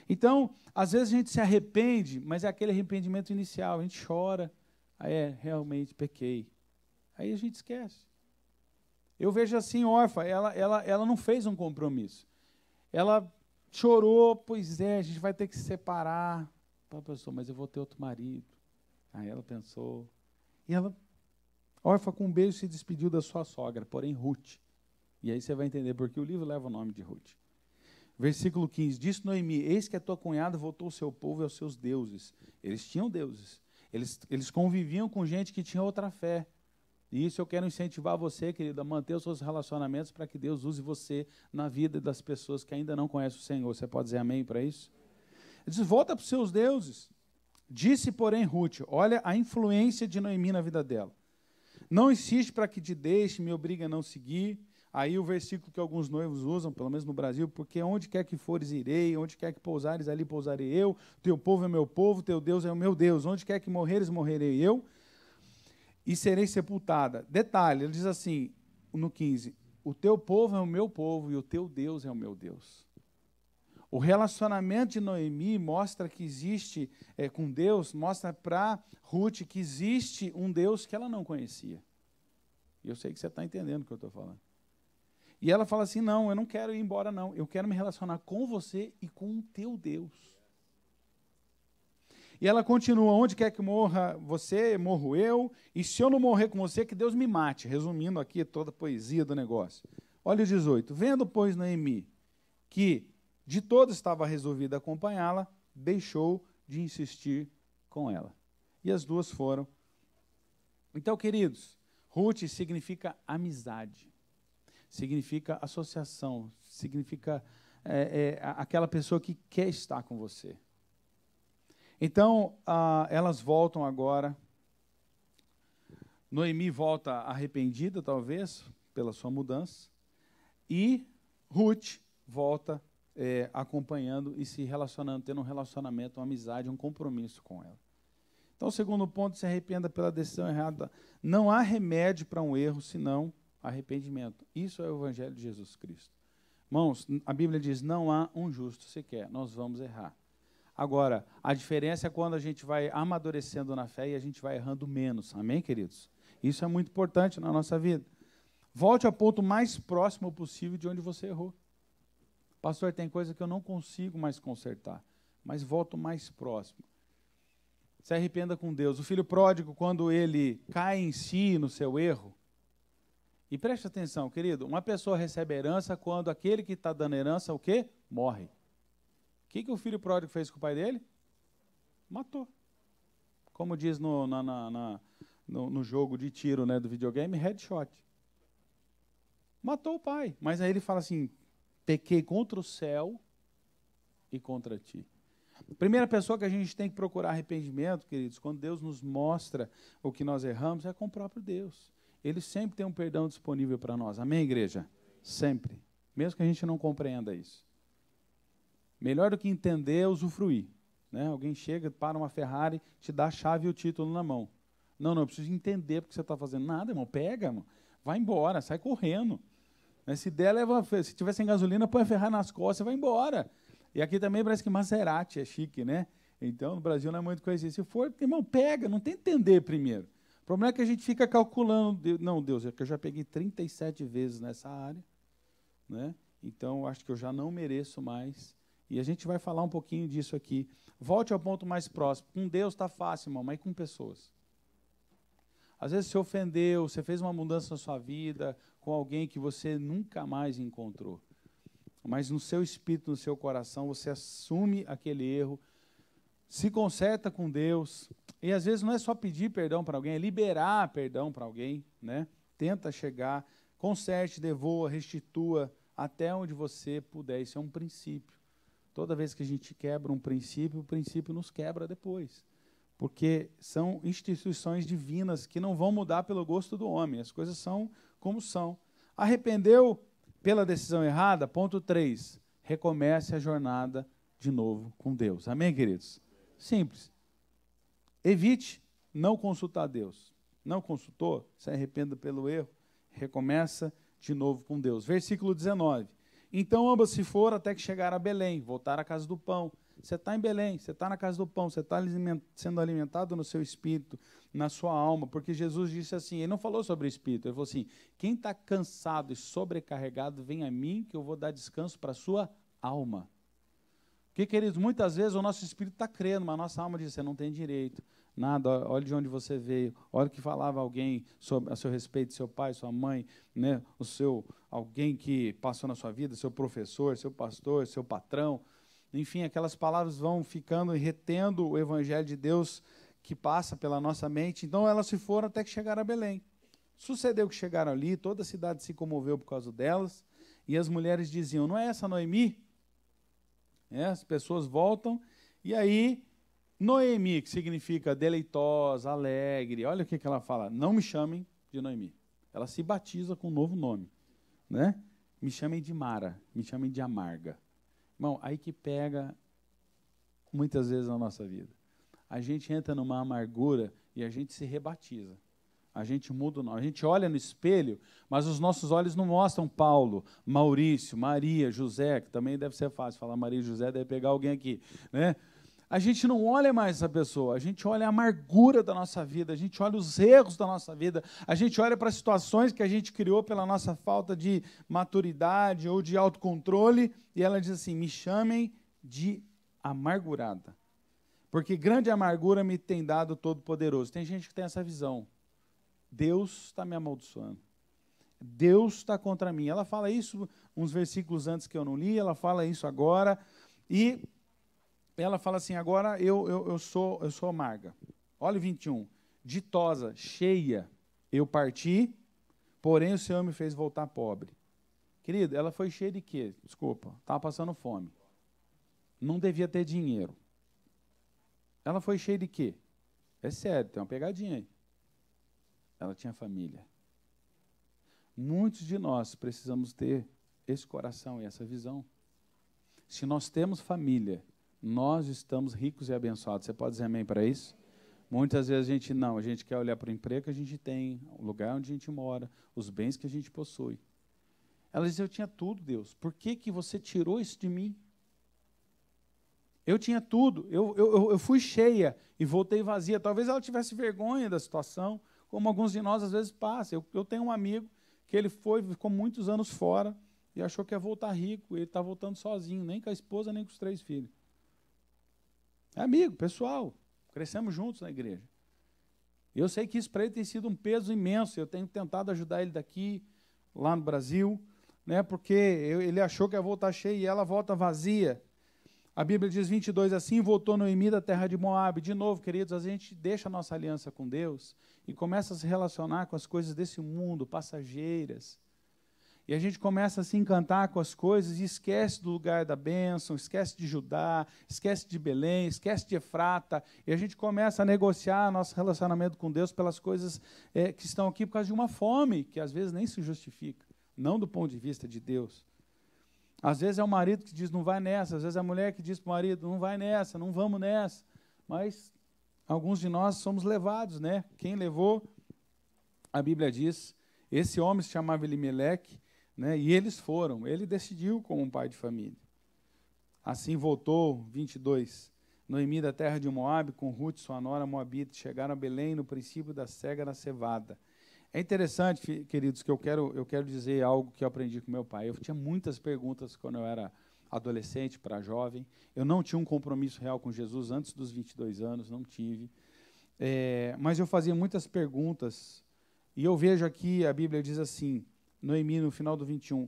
A: Então, às vezes a gente se arrepende, mas é aquele arrependimento inicial, a gente chora, aí realmente pequei. Aí a gente esquece. Eu vejo assim, órfã, ela não fez um compromisso. Ela chorou, pois é, a gente vai ter que se separar. Ela pensou, mas eu vou ter outro marido. Aí ela pensou, e ela, órfã, com um beijo se despediu da sua sogra, porém Ruth. E aí você vai entender porque o livro leva o nome de Ruth. Versículo 15, disse Noemi, eis que a tua cunhada voltou ao seu povo e aos seus deuses. Eles tinham deuses. Eles conviviam com gente que tinha outra fé. E isso eu quero incentivar você, querido, a manter os seus relacionamentos para que Deus use você na vida das pessoas que ainda não conhecem o Senhor. Você pode dizer amém para isso? Ele diz, volta para os seus deuses. Disse, porém, Ruth, olha a influência de Noemi na vida dela. Não insiste para que te deixe, me obriga a não seguir. Aí o versículo que alguns noivos usam, pelo menos no Brasil, porque onde quer que fores irei, onde quer que pousares, ali pousarei eu, teu povo é meu povo, teu Deus é o meu Deus, onde quer que morreres, morrerei eu, e serei sepultada. Detalhe, ele diz assim, no 15, o teu povo é o meu povo e o teu Deus é o meu Deus. O relacionamento de Noemi mostra que existe, com Deus, mostra para Ruth que existe um Deus que ela não conhecia. E eu sei que você está entendendo o que eu estou falando. E ela fala assim, não, eu não quero ir embora não, eu quero me relacionar com você e com o teu Deus. E ela continua, onde quer que morra você, morro eu, e se eu não morrer com você, que Deus me mate. Resumindo aqui toda a poesia do negócio. Olha o 18, vendo, pois, Noemi, que de todo estava resolvida a acompanhá-la, deixou de insistir com ela. E as duas foram. Então, queridos, Ruth significa amizade. Significa associação, significa aquela pessoa que quer estar com você. Então, elas voltam agora. Noemi volta arrependida, talvez, pela sua mudança. E Ruth volta acompanhando e se relacionando, tendo um relacionamento, uma amizade, um compromisso com ela. Então, o segundo ponto, se arrependa pela decisão errada. Não há remédio para um erro, senão arrependimento. Isso é o Evangelho de Jesus Cristo. Irmãos, a Bíblia diz, não há um justo sequer, nós vamos errar. Agora, a diferença é quando a gente vai amadurecendo na fé e a gente vai errando menos. Amém, queridos? Isso é muito importante na nossa vida. Volte ao ponto mais próximo possível de onde você errou. Pastor, tem coisa que eu não consigo mais consertar, mas volto mais próximo. Se arrependa com Deus. O filho pródigo, quando ele cai em si no seu erro, e preste atenção, querido, uma pessoa recebe herança quando aquele que está dando herança, o quê? Morre. O que o filho pródigo fez com o pai dele? Matou. Como diz no jogo de tiro, né, do videogame, headshot. Matou o pai. Mas aí ele fala assim, pequei contra o céu e contra ti. A primeira pessoa que a gente tem que procurar arrependimento, queridos, quando Deus nos mostra o que nós erramos, é com o próprio Deus. Ele sempre tem um perdão disponível para nós. Amém, igreja? Sempre. Mesmo que a gente não compreenda isso. Melhor do que entender é usufruir. Né? Alguém chega, para uma Ferrari, te dá a chave e o título na mão. Não, eu preciso entender porque você está fazendo nada, irmão. Pega, irmão. Vai embora, sai correndo. Se der, se tiver sem gasolina, põe a Ferrari nas costas e vai embora. E aqui também parece que Maserati é chique, né? Então, no Brasil não é muito conhecido. Se for, irmão, pega, não tem que entender primeiro. O problema é que a gente fica calculando. Não, Deus, é que eu já peguei 37 vezes nessa área, né? Então, acho que eu já não mereço mais. E a gente vai falar um pouquinho disso aqui. Volte ao ponto mais próximo. Com Deus está fácil, irmão, mas com pessoas. Às vezes você ofendeu, você fez uma mudança na sua vida com alguém que você nunca mais encontrou. Mas no seu espírito, no seu coração, você assume aquele erro, se conserta com Deus. E às vezes não é só pedir perdão para alguém, é liberar perdão para alguém, né? Tenta chegar, conserte, devolva, restitua até onde você puder. Isso é um princípio. Toda vez que a gente quebra um princípio, o princípio nos quebra depois. Porque são instituições divinas que não vão mudar pelo gosto do homem. As coisas são como são. Arrependeu pela decisão errada? Ponto 3. Recomece a jornada de novo com Deus. Amém, queridos? Simples. Evite não consultar Deus. Não consultou? Se arrependa pelo erro. Recomeça de novo com Deus. Versículo 19. Então ambos se foram até que chegaram a Belém, voltaram à casa do pão. Você está em Belém, você está na casa do pão, você está sendo alimentado no seu espírito, na sua alma, porque Jesus disse assim, ele não falou sobre o espírito, ele falou assim, quem está cansado e sobrecarregado, vem a mim que eu vou dar descanso para a sua alma. Porque, queridos, muitas vezes o nosso espírito está crendo, mas a nossa alma diz, você não tem direito, nada, olha de onde você veio, olha o que falava alguém a seu respeito, seu pai, sua mãe, né, alguém que passou na sua vida, seu professor, seu pastor, seu patrão. Enfim, aquelas palavras vão ficando e retendo o Evangelho de Deus que passa pela nossa mente. Então, elas se foram até que chegaram a Belém. Sucedeu que chegaram ali, toda a cidade se comoveu por causa delas, e as mulheres diziam, não é essa Noemi? As pessoas voltam, e aí, Noemi, que significa deleitosa, alegre, olha o que ela fala, não me chamem de Noemi. Ela se batiza com um novo nome. Né? Me chamem de Mara, me chamem de amarga. Irmão, aí que pega muitas vezes na nossa vida. A gente entra numa amargura e a gente se rebatiza. A gente muda o nome. A gente olha no espelho, mas os nossos olhos não mostram Paulo, Maurício, Maria, José, que também deve ser fácil falar Maria e José, deve pegar alguém aqui. Né? A gente não olha mais essa pessoa, a gente olha a amargura da nossa vida, a gente olha os erros da nossa vida, a gente olha para as situações que a gente criou pela nossa falta de maturidade ou de autocontrole, e ela diz assim, me chamem de amargurada, porque grande amargura me tem dado Todo-Poderoso. Tem gente que tem essa visão, Deus está me amaldiçoando, Deus está contra mim. Ela fala isso uns versículos antes que eu não li, ela fala isso agora, e ela fala assim, agora eu sou amarga. Olha o 21. Ditosa, cheia, eu parti, porém o Senhor me fez voltar pobre. Querido, ela foi cheia de quê? Desculpa, estava passando fome. Não devia ter dinheiro. Ela foi cheia de quê? É sério, tem uma pegadinha aí. Ela tinha família. Muitos de nós precisamos ter esse coração e essa visão. Se nós temos família, nós estamos ricos e abençoados. Você pode dizer amém para isso? Muitas vezes a gente quer olhar para o emprego que a gente tem, o lugar onde a gente mora, os bens que a gente possui. Ela diz, eu tinha tudo, Deus. Por que que você tirou isso de mim? Eu tinha tudo, eu fui cheia e voltei vazia. Talvez ela tivesse vergonha da situação, como alguns de nós às vezes passam. Eu tenho um amigo que ele ficou muitos anos fora e achou que ia voltar rico. Ele está voltando sozinho, nem com a esposa, nem com os 3 filhos. É amigo, pessoal. Crescemos juntos na igreja. E eu sei que isso para ele tem sido um peso imenso. Eu tenho tentado ajudar ele daqui, lá no Brasil, né, porque ele achou que ia voltar cheio e ela volta vazia. A Bíblia diz 22, assim voltou Noemi da terra de Moabe. De novo, queridos, a gente deixa a nossa aliança com Deus e começa a se relacionar com as coisas desse mundo, passageiras. E a gente começa a se encantar com as coisas e esquece do lugar da bênção, esquece de Judá, esquece de Belém, esquece de Efrata. E a gente começa a negociar nosso relacionamento com Deus pelas coisas que estão aqui por causa de uma fome, que às vezes nem se justifica, não do ponto de vista de Deus. Às vezes é o marido que diz, não vai nessa. Às vezes é a mulher que diz para o marido, não vai nessa, não vamos nessa. Mas alguns de nós somos levados, né? Quem levou, a Bíblia diz, esse homem se chamava Elimeleque, né? E eles foram. Ele decidiu como um pai de família. Assim voltou, 22, Noemi da terra de Moabe, com Ruth, sua nora, Moabita, chegaram a Belém no princípio da cega na cevada. É interessante, queridos, que eu quero dizer algo que eu aprendi com meu pai. Eu tinha muitas perguntas quando eu era adolescente, para jovem. Eu não tinha um compromisso real com Jesus antes dos 22 anos, não tive. Mas eu fazia muitas perguntas. E eu vejo aqui, a Bíblia diz assim, Noemi, no final do 21,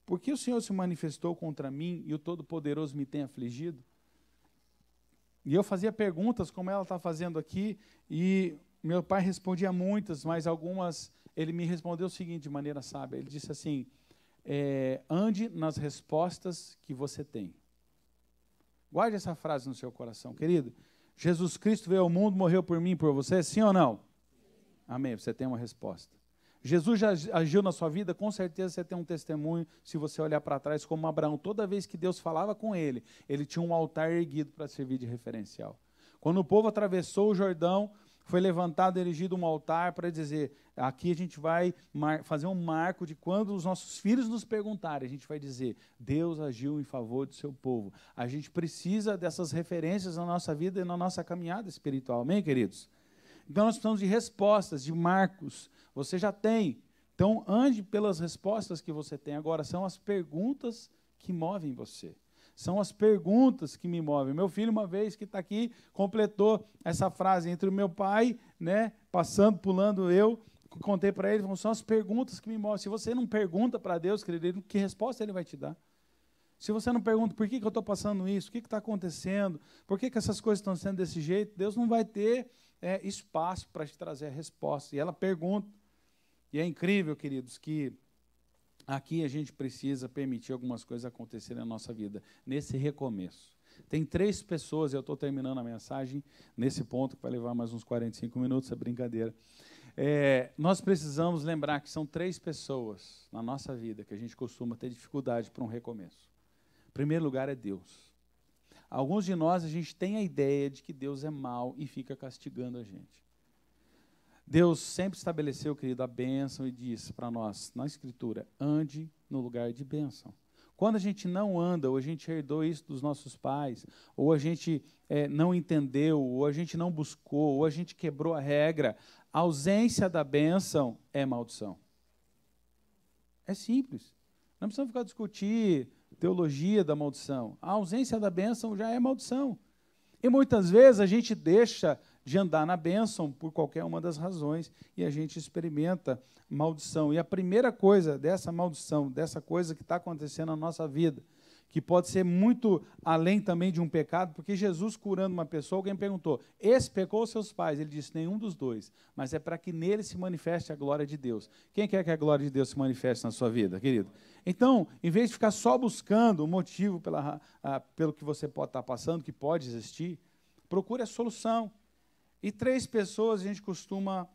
A: por que o Senhor se manifestou contra mim e o Todo-Poderoso me tem afligido? E eu fazia perguntas, como ela está fazendo aqui, e meu pai respondia muitas, mas algumas, ele me respondeu o seguinte, de maneira sábia, ele disse assim, ande nas respostas que você tem. Guarde essa frase no seu coração, querido. Jesus Cristo veio ao mundo, morreu por mim e por você, sim ou não? Amém, você tem uma resposta. Jesus já agiu na sua vida, com certeza você tem um testemunho, se você olhar para trás, como Abraão, toda vez que Deus falava com ele tinha um altar erguido para servir de referencial. Quando o povo atravessou o Jordão, foi levantado, erigido um altar para dizer, aqui a gente vai fazer um marco de quando os nossos filhos nos perguntarem, a gente vai dizer, Deus agiu em favor do seu povo. A gente precisa dessas referências na nossa vida e na nossa caminhada espiritual, amém, queridos? Então nós precisamos de respostas, de marcos. Você já tem. Então ande pelas respostas que você tem. Agora, são as perguntas que movem você. São as perguntas que me movem. Meu filho, uma vez que está aqui, completou essa frase entre o meu pai, né, passando, pulando eu, contei para ele, são as perguntas que me movem. Se você não pergunta para Deus, querido, que resposta ele vai te dar? Se você não pergunta por que eu estou passando isso, o que está acontecendo, por que essas coisas estão sendo desse jeito, Deus não vai ter espaço para te trazer a resposta. E ela pergunta. E é incrível, queridos, que aqui a gente precisa permitir algumas coisas acontecerem na nossa vida, nesse recomeço. Tem 3 pessoas, eu estou terminando a mensagem nesse ponto, que vai levar mais uns 45 minutos, é brincadeira. Nós precisamos lembrar que são 3 pessoas na nossa vida que a gente costuma ter dificuldade para um recomeço. Em primeiro lugar é Deus. Alguns de nós, a gente tem a ideia de que Deus é mau e fica castigando a gente. Deus sempre estabeleceu, querido, a bênção e disse para nós, na Escritura, ande no lugar de bênção. Quando a gente não anda, ou a gente herdou isso dos nossos pais, ou a gente não entendeu, ou a gente não buscou, ou a gente quebrou a regra, a ausência da bênção é maldição. É simples. Não precisamos ficar discutir teologia da maldição. A ausência da bênção já é maldição. E muitas vezes a gente deixa de andar na bênção por qualquer uma das razões e a gente experimenta maldição. E a primeira coisa dessa maldição, dessa coisa que está acontecendo na nossa vida, que pode ser muito além também de um pecado, porque Jesus curando uma pessoa, alguém perguntou, esse pecou os seus pais? Ele disse, nenhum dos dois, mas é para que nele se manifeste a glória de Deus. Quem quer que a glória de Deus se manifeste na sua vida, querido? Então, em vez de ficar só buscando o motivo pelo que você pode estar passando, que pode existir, procure a solução. E 3 pessoas a gente costuma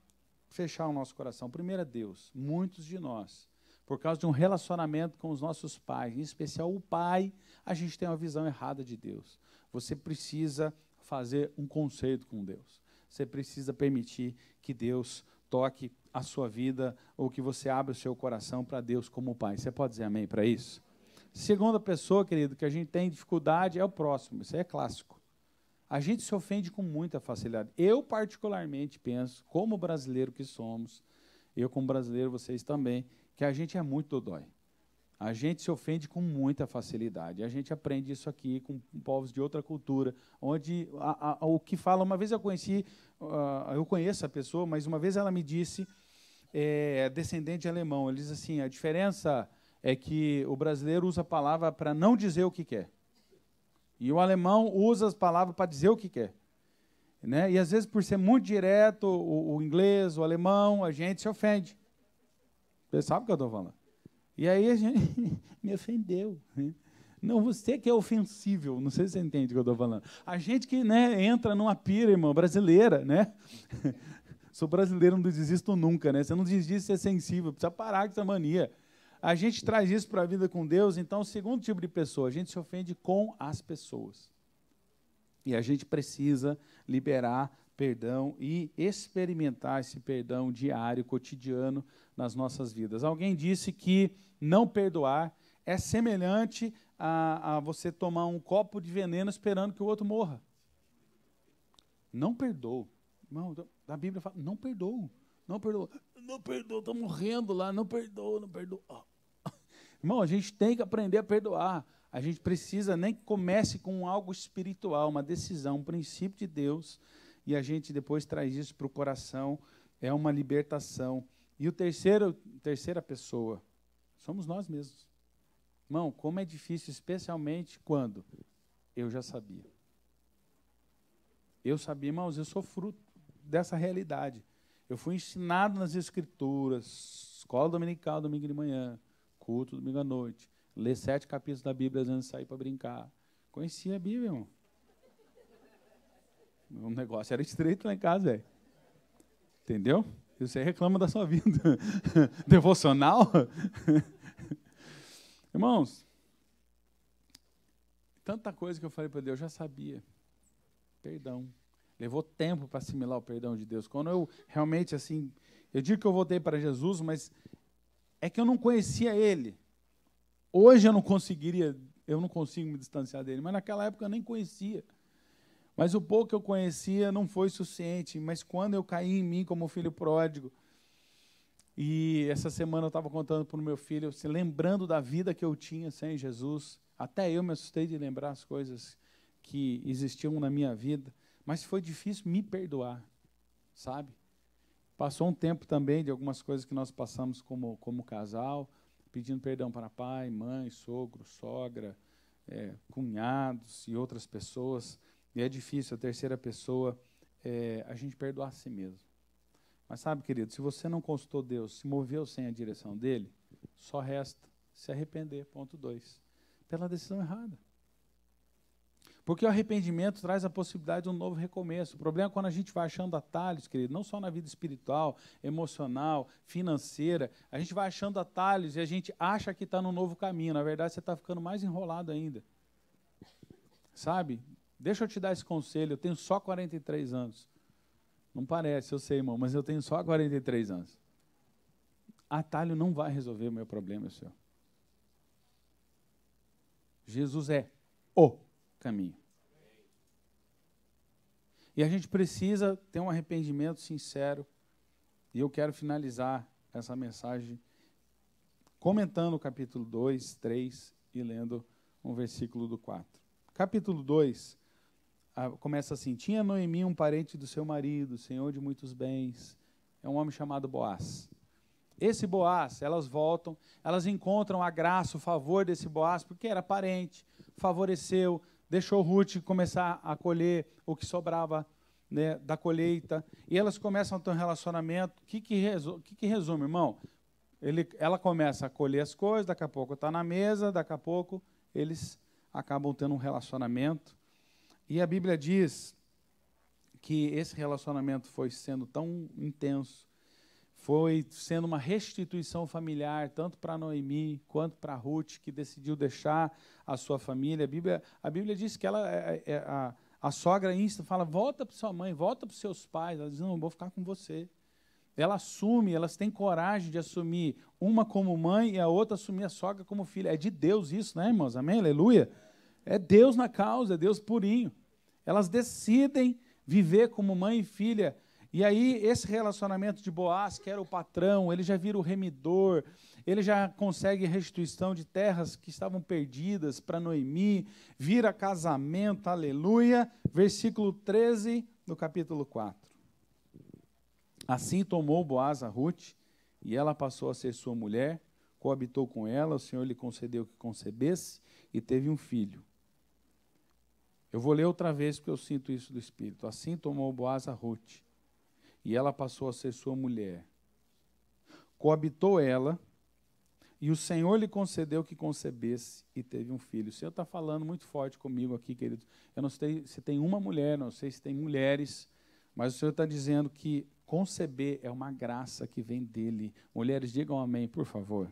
A: fechar o nosso coração. Primeiro é Deus, muitos de nós. por causa de um relacionamento com os nossos pais, em especial o pai, a gente tem uma visão errada de Deus. Você precisa fazer um concerto com Deus. Você precisa permitir que Deus toque a sua vida ou que você abra o seu coração para Deus como pai. Você pode dizer amém para isso? Segunda pessoa, querido, que a gente tem dificuldade é o próximo. Isso aí é clássico. A gente se ofende com muita facilidade. Eu, particularmente, penso, como brasileiro que somos, eu como brasileiro, vocês também, que a gente é muito dodói. A gente se ofende com muita facilidade. A gente aprende isso aqui com povos de outra cultura, onde o que fala, uma vez eu conheço a pessoa, mas uma vez ela me disse, descendente de alemão, ele diz assim, a diferença é que o brasileiro usa a palavra para não dizer o que quer. E o alemão usa as palavras para dizer o que quer. Né? E às vezes, por ser muito direto, o inglês, o alemão, a gente se ofende. Você sabe o que eu estou falando? E aí a gente me ofendeu. Não, você que é ofensível, não sei se você entende o que eu estou falando. A gente que, né, entra numa pira, irmão, brasileira, né? Sou brasileiro, não desisto nunca, né? Você não desiste de ser sensível, precisa parar com essa mania. A gente traz isso para a vida com Deus, então, o segundo tipo de pessoa, a gente se ofende com as pessoas. E a gente precisa liberar perdão e experimentar esse perdão diário, cotidiano, nas nossas vidas. Alguém disse que não perdoar é semelhante a você tomar um copo de veneno esperando que o outro morra. Não perdoo. Irmão, a Bíblia fala, não perdoo. Não perdoo. Não perdoo, estou morrendo lá, não perdoo, não perdoo. Irmão, a gente tem que aprender a perdoar. A gente precisa, nem que comece com algo espiritual, uma decisão, um princípio de Deus, e a gente depois traz isso para o coração, é uma libertação. E terceira pessoa, somos nós mesmos. Irmão, como é difícil, especialmente quando eu já sabia. Eu sabia, irmãos, eu sou fruto dessa realidade. Eu fui ensinado nas Escrituras, escola dominical, domingo de manhã, culto domingo à noite, ler 7 capítulos da Bíblia antes de sair para brincar. Conhecia a Bíblia, irmão. O negócio era estreito lá em casa, velho. Entendeu? E você reclama da sua vida devocional. Irmãos, tanta coisa que eu falei para Deus, eu já sabia. Perdão. Levou tempo para assimilar o perdão de Deus. Quando eu realmente, assim, eu digo que eu voltei para Jesus, mas é que eu não conhecia Ele. Hoje eu não consigo me distanciar dele, mas naquela época eu nem conhecia. Mas o pouco que eu conhecia não foi suficiente, mas quando eu caí em mim como filho pródigo, e essa semana eu estava contando para o meu filho, se lembrando da vida que eu tinha sem Jesus, até eu me assustei de lembrar as coisas que existiam na minha vida, mas foi difícil me perdoar, sabe? Passou um tempo também de algumas coisas que nós passamos como casal, pedindo perdão para pai, mãe, sogro, sogra, cunhados e outras pessoas. E é difícil, a terceira pessoa, a gente perdoar a si mesmo. Mas sabe, querido, se você não consultou Deus, se moveu sem a direção dele, só resta se arrepender, ponto 2, pela decisão errada. Porque o arrependimento traz a possibilidade de um novo recomeço. O problema é quando a gente vai achando atalhos, querido, não só na vida espiritual, emocional, financeira, a gente vai achando atalhos e a gente acha que está num novo caminho. Na verdade, você está ficando mais enrolado ainda. Sabe? Deixa eu te dar esse conselho, eu tenho só 43 anos. Não parece, eu sei, irmão, mas eu tenho só 43 anos. Atalho não vai resolver o meu problema, senhor. Jesus é o caminho. E a gente precisa ter um arrependimento sincero. E eu quero finalizar essa mensagem comentando o capítulo 2, 3 e lendo um versículo do 4. Capítulo 2 começa assim: tinha Noemi um parente do seu marido, senhor de muitos bens, é um homem chamado Boaz. Esse Boaz, elas voltam, elas encontram a graça, o favor desse Boaz, porque era parente, favoreceu, deixou Ruth começar a colher o que sobrava, né, da colheita, e elas começam a ter um relacionamento. O que resume, irmão? Ela começa a colher as coisas, daqui a pouco está na mesa, daqui a pouco eles acabam tendo um relacionamento. E a Bíblia diz que esse relacionamento foi sendo tão intenso, foi sendo uma restituição familiar, tanto para Noemi quanto para Ruth, que decidiu deixar a sua família. A Bíblia diz que a sogra insta, fala, volta para sua mãe, volta para os seus pais. Ela diz, não, eu vou ficar com você. Ela assume, elas têm coragem de assumir uma como mãe e a outra assumir a sogra como filha. É de Deus isso, né, irmãos? Amém? Aleluia. É Deus na causa, é Deus purinho. Elas decidem viver como mãe e filha. E aí, esse relacionamento de Boaz, que era o patrão, ele já vira o remidor, ele já consegue restituição de terras que estavam perdidas para Noemi, vira casamento, aleluia. Versículo 13 do capítulo 4. Assim tomou Boaz a Ruth, e ela passou a ser sua mulher, coabitou com ela, o Senhor lhe concedeu que concebesse, e teve um filho. Eu vou ler outra vez, porque eu sinto isso do Espírito. Assim tomou Boaz a Ruth, e ela passou a ser sua mulher. Coabitou ela, e o Senhor lhe concedeu que concebesse, e teve um filho. O Senhor está falando muito forte comigo aqui, queridos. Eu não sei se tem uma mulher, não sei se tem mulheres, mas o Senhor está dizendo que conceber é uma graça que vem dele. Mulheres, digam amém, por favor.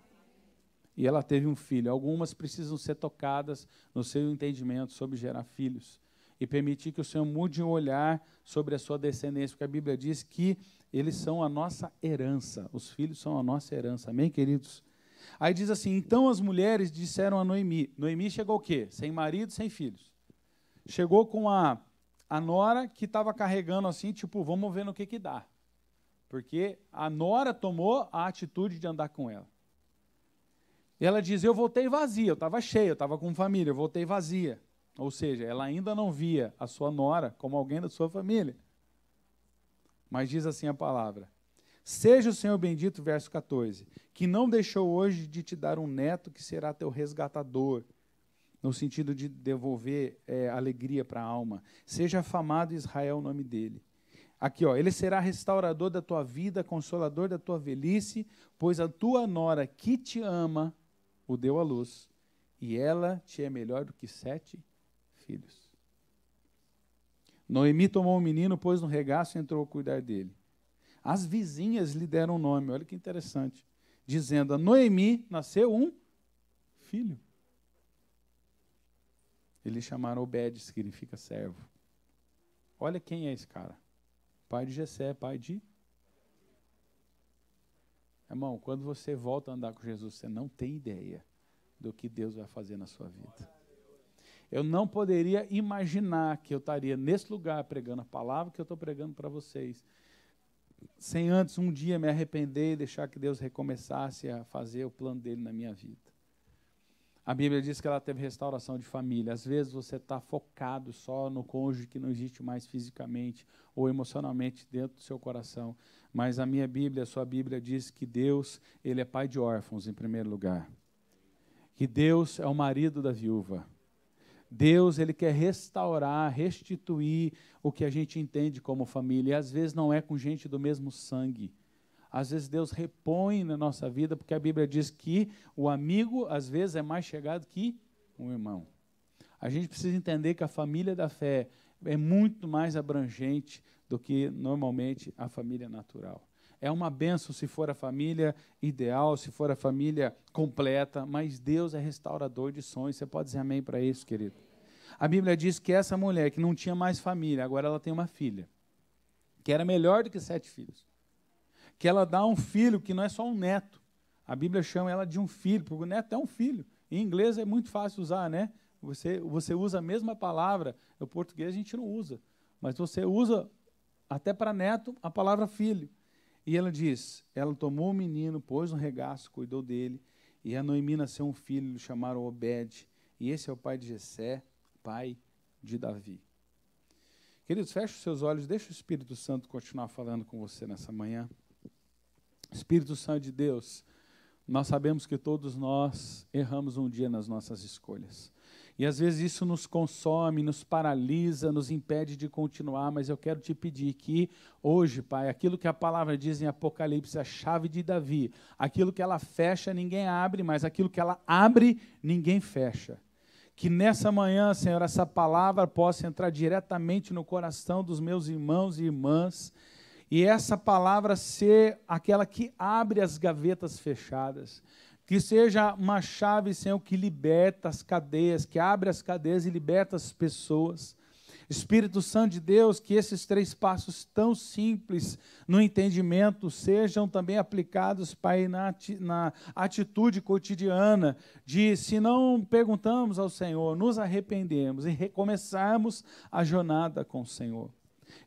A: E ela teve um filho. Algumas precisam ser tocadas no seu entendimento sobre gerar filhos. E permitir que o Senhor mude o olhar sobre a sua descendência, porque a Bíblia diz que eles são a nossa herança. Os filhos são a nossa herança. Amém, queridos? Aí diz assim, então as mulheres disseram a Noemi. Noemi chegou o quê? Sem marido, sem filhos. Chegou com a nora que estava carregando assim, tipo, vamos ver no que dá. Porque a nora tomou a atitude de andar com ela. E ela diz, eu voltei vazia, eu estava cheia, eu estava com família, eu voltei vazia. Ou seja, ela ainda não via a sua nora como alguém da sua família. Mas diz assim a palavra, seja o Senhor bendito, verso 14, que não deixou hoje de te dar um neto que será teu resgatador, no sentido de devolver alegria para a alma. Seja afamado Israel o nome dele. Aqui, ó, ele será restaurador da tua vida, consolador da tua velhice, pois a tua nora que te ama o deu à luz, e ela te é melhor do que 7 filhos. Noemi tomou o menino, pôs no regaço e entrou a cuidar dele. As vizinhas lhe deram um nome, olha que interessante, dizendo, a Noemi nasceu um filho. Eles chamaram Obed, que significa servo. Olha quem é esse cara. Pai de Jessé, pai de... Irmão, quando você volta a andar com Jesus, você não tem ideia do que Deus vai fazer na sua vida. Eu não poderia imaginar que eu estaria nesse lugar pregando a palavra que eu estou pregando para vocês, sem antes um dia me arrepender e deixar que Deus recomeçasse a fazer o plano dele na minha vida. A Bíblia diz que ela teve restauração de família. Às vezes você está focado só no cônjuge que não existe mais fisicamente ou emocionalmente dentro do seu coração. Mas a minha Bíblia, a sua Bíblia diz que Deus, Ele é pai de órfãos em primeiro lugar. Que Deus é o marido da viúva. Deus, Ele quer restaurar, restituir o que a gente entende como família. E às vezes não é com gente do mesmo sangue. Às vezes Deus repõe na nossa vida, porque a Bíblia diz que o amigo, às vezes, é mais chegado que um irmão. A gente precisa entender que a família da fé é muito mais abrangente do que, normalmente, a família natural. É uma bênção se for a família ideal, se for a família completa, mas Deus é restaurador de sonhos. Você pode dizer amém para isso, querido? A Bíblia diz que essa mulher que não tinha mais família, agora ela tem uma filha, que era melhor do que 7 filhos. Que ela dá um filho que não é só um neto. A Bíblia chama ela de um filho, porque o neto é um filho. Em inglês é muito fácil usar, né? Você usa a mesma palavra, no português a gente não usa, mas você usa até para neto a palavra filho. E ela diz, ela tomou o menino, pôs no regaço, cuidou dele, e a Noemi nasceu um filho, lhe chamaram Obed, e esse é o pai de Jessé, pai de Davi. Queridos, feche os seus olhos, deixa o Espírito Santo continuar falando com você nessa manhã. Espírito Santo de Deus, nós sabemos que todos nós erramos um dia nas nossas escolhas. E às vezes isso nos consome, nos paralisa, nos impede de continuar, mas eu quero te pedir que hoje, Pai, aquilo que a palavra diz em Apocalipse, a chave de Davi, aquilo que ela fecha, ninguém abre, mas aquilo que ela abre, ninguém fecha. Que nessa manhã, Senhor, essa palavra possa entrar diretamente no coração dos meus irmãos e irmãs, E essa palavra ser aquela que abre as gavetas fechadas. Que seja uma chave, Senhor, que liberta as cadeias, que abre as cadeias e liberta as pessoas. Espírito Santo de Deus, que esses 3 passos tão simples no entendimento sejam também aplicados, Pai, na atitude cotidiana de, se não perguntamos ao Senhor, nos arrependemos e recomeçarmos a jornada com o Senhor.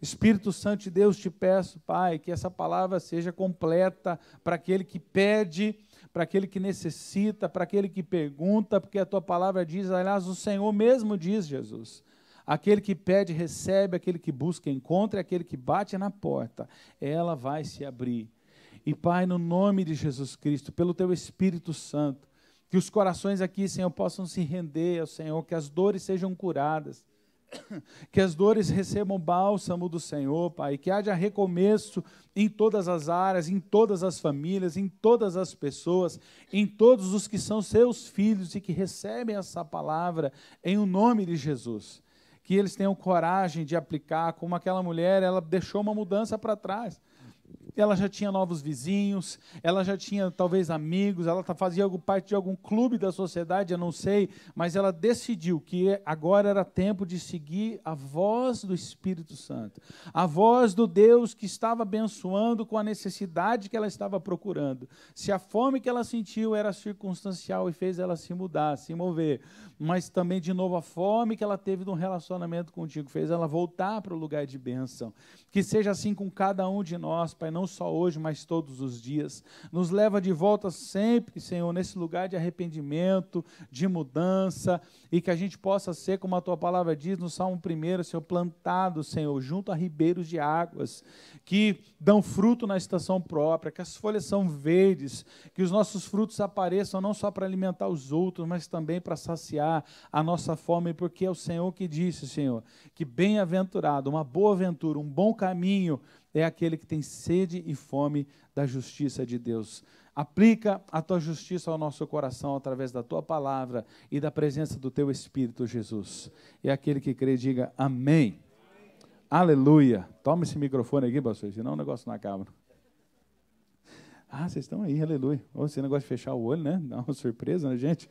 A: Espírito Santo de Deus, te peço, Pai, que essa palavra seja completa para aquele que pede, para aquele que necessita, para aquele que pergunta, porque a tua palavra diz, aliás, o Senhor mesmo diz, Jesus, aquele que pede, recebe, aquele que busca, encontra, e aquele que bate na porta, ela vai se abrir. E, Pai, no nome de Jesus Cristo, pelo teu Espírito Santo, que os corações aqui, Senhor, possam se render ao Senhor, que as dores sejam curadas, que as dores recebam bálsamo do Senhor, Pai, que haja recomeço em todas as áreas, em todas as famílias, em todas as pessoas, em todos os que são seus filhos e que recebem essa palavra em o nome de Jesus. Que eles tenham coragem de aplicar, como aquela mulher, ela deixou uma mudança para trás. Ela já tinha novos vizinhos, ela já tinha talvez amigos, ela fazia parte de algum clube da sociedade, eu não sei, mas ela decidiu que agora era tempo de seguir a voz do Espírito Santo, a voz do Deus que estava abençoando com a necessidade que ela estava procurando. Se a fome que ela sentiu era circunstancial e fez ela se mudar, se mover, mas também de novo a fome que ela teve de um relacionamento contigo fez ela voltar para o lugar de bênção. Que seja assim com cada um de nós, Pai, não só hoje, mas todos os dias. Nos leva de volta sempre, Senhor, nesse lugar de arrependimento, de mudança, e que a gente possa ser, como a Tua palavra diz no Salmo 1, Senhor, plantado, Senhor, junto a ribeiros de águas, que dão fruto na estação própria, que as folhas são verdes, que os nossos frutos apareçam não só para alimentar os outros, mas também para saciar a nossa fome, porque é o Senhor que disse, Senhor, que bem-aventurado, uma boa aventura, um bom caminho, é aquele que tem sede e fome da justiça de Deus. Aplica a tua justiça ao nosso coração através da tua palavra e da presença do teu Espírito, Jesus. E aquele que crê, diga amém. Aleluia. Toma esse microfone aqui, pastor, senão o negócio não acaba. Ah, vocês estão aí, aleluia. Esse negócio de fechar o olho, né? Dá uma surpresa na gente.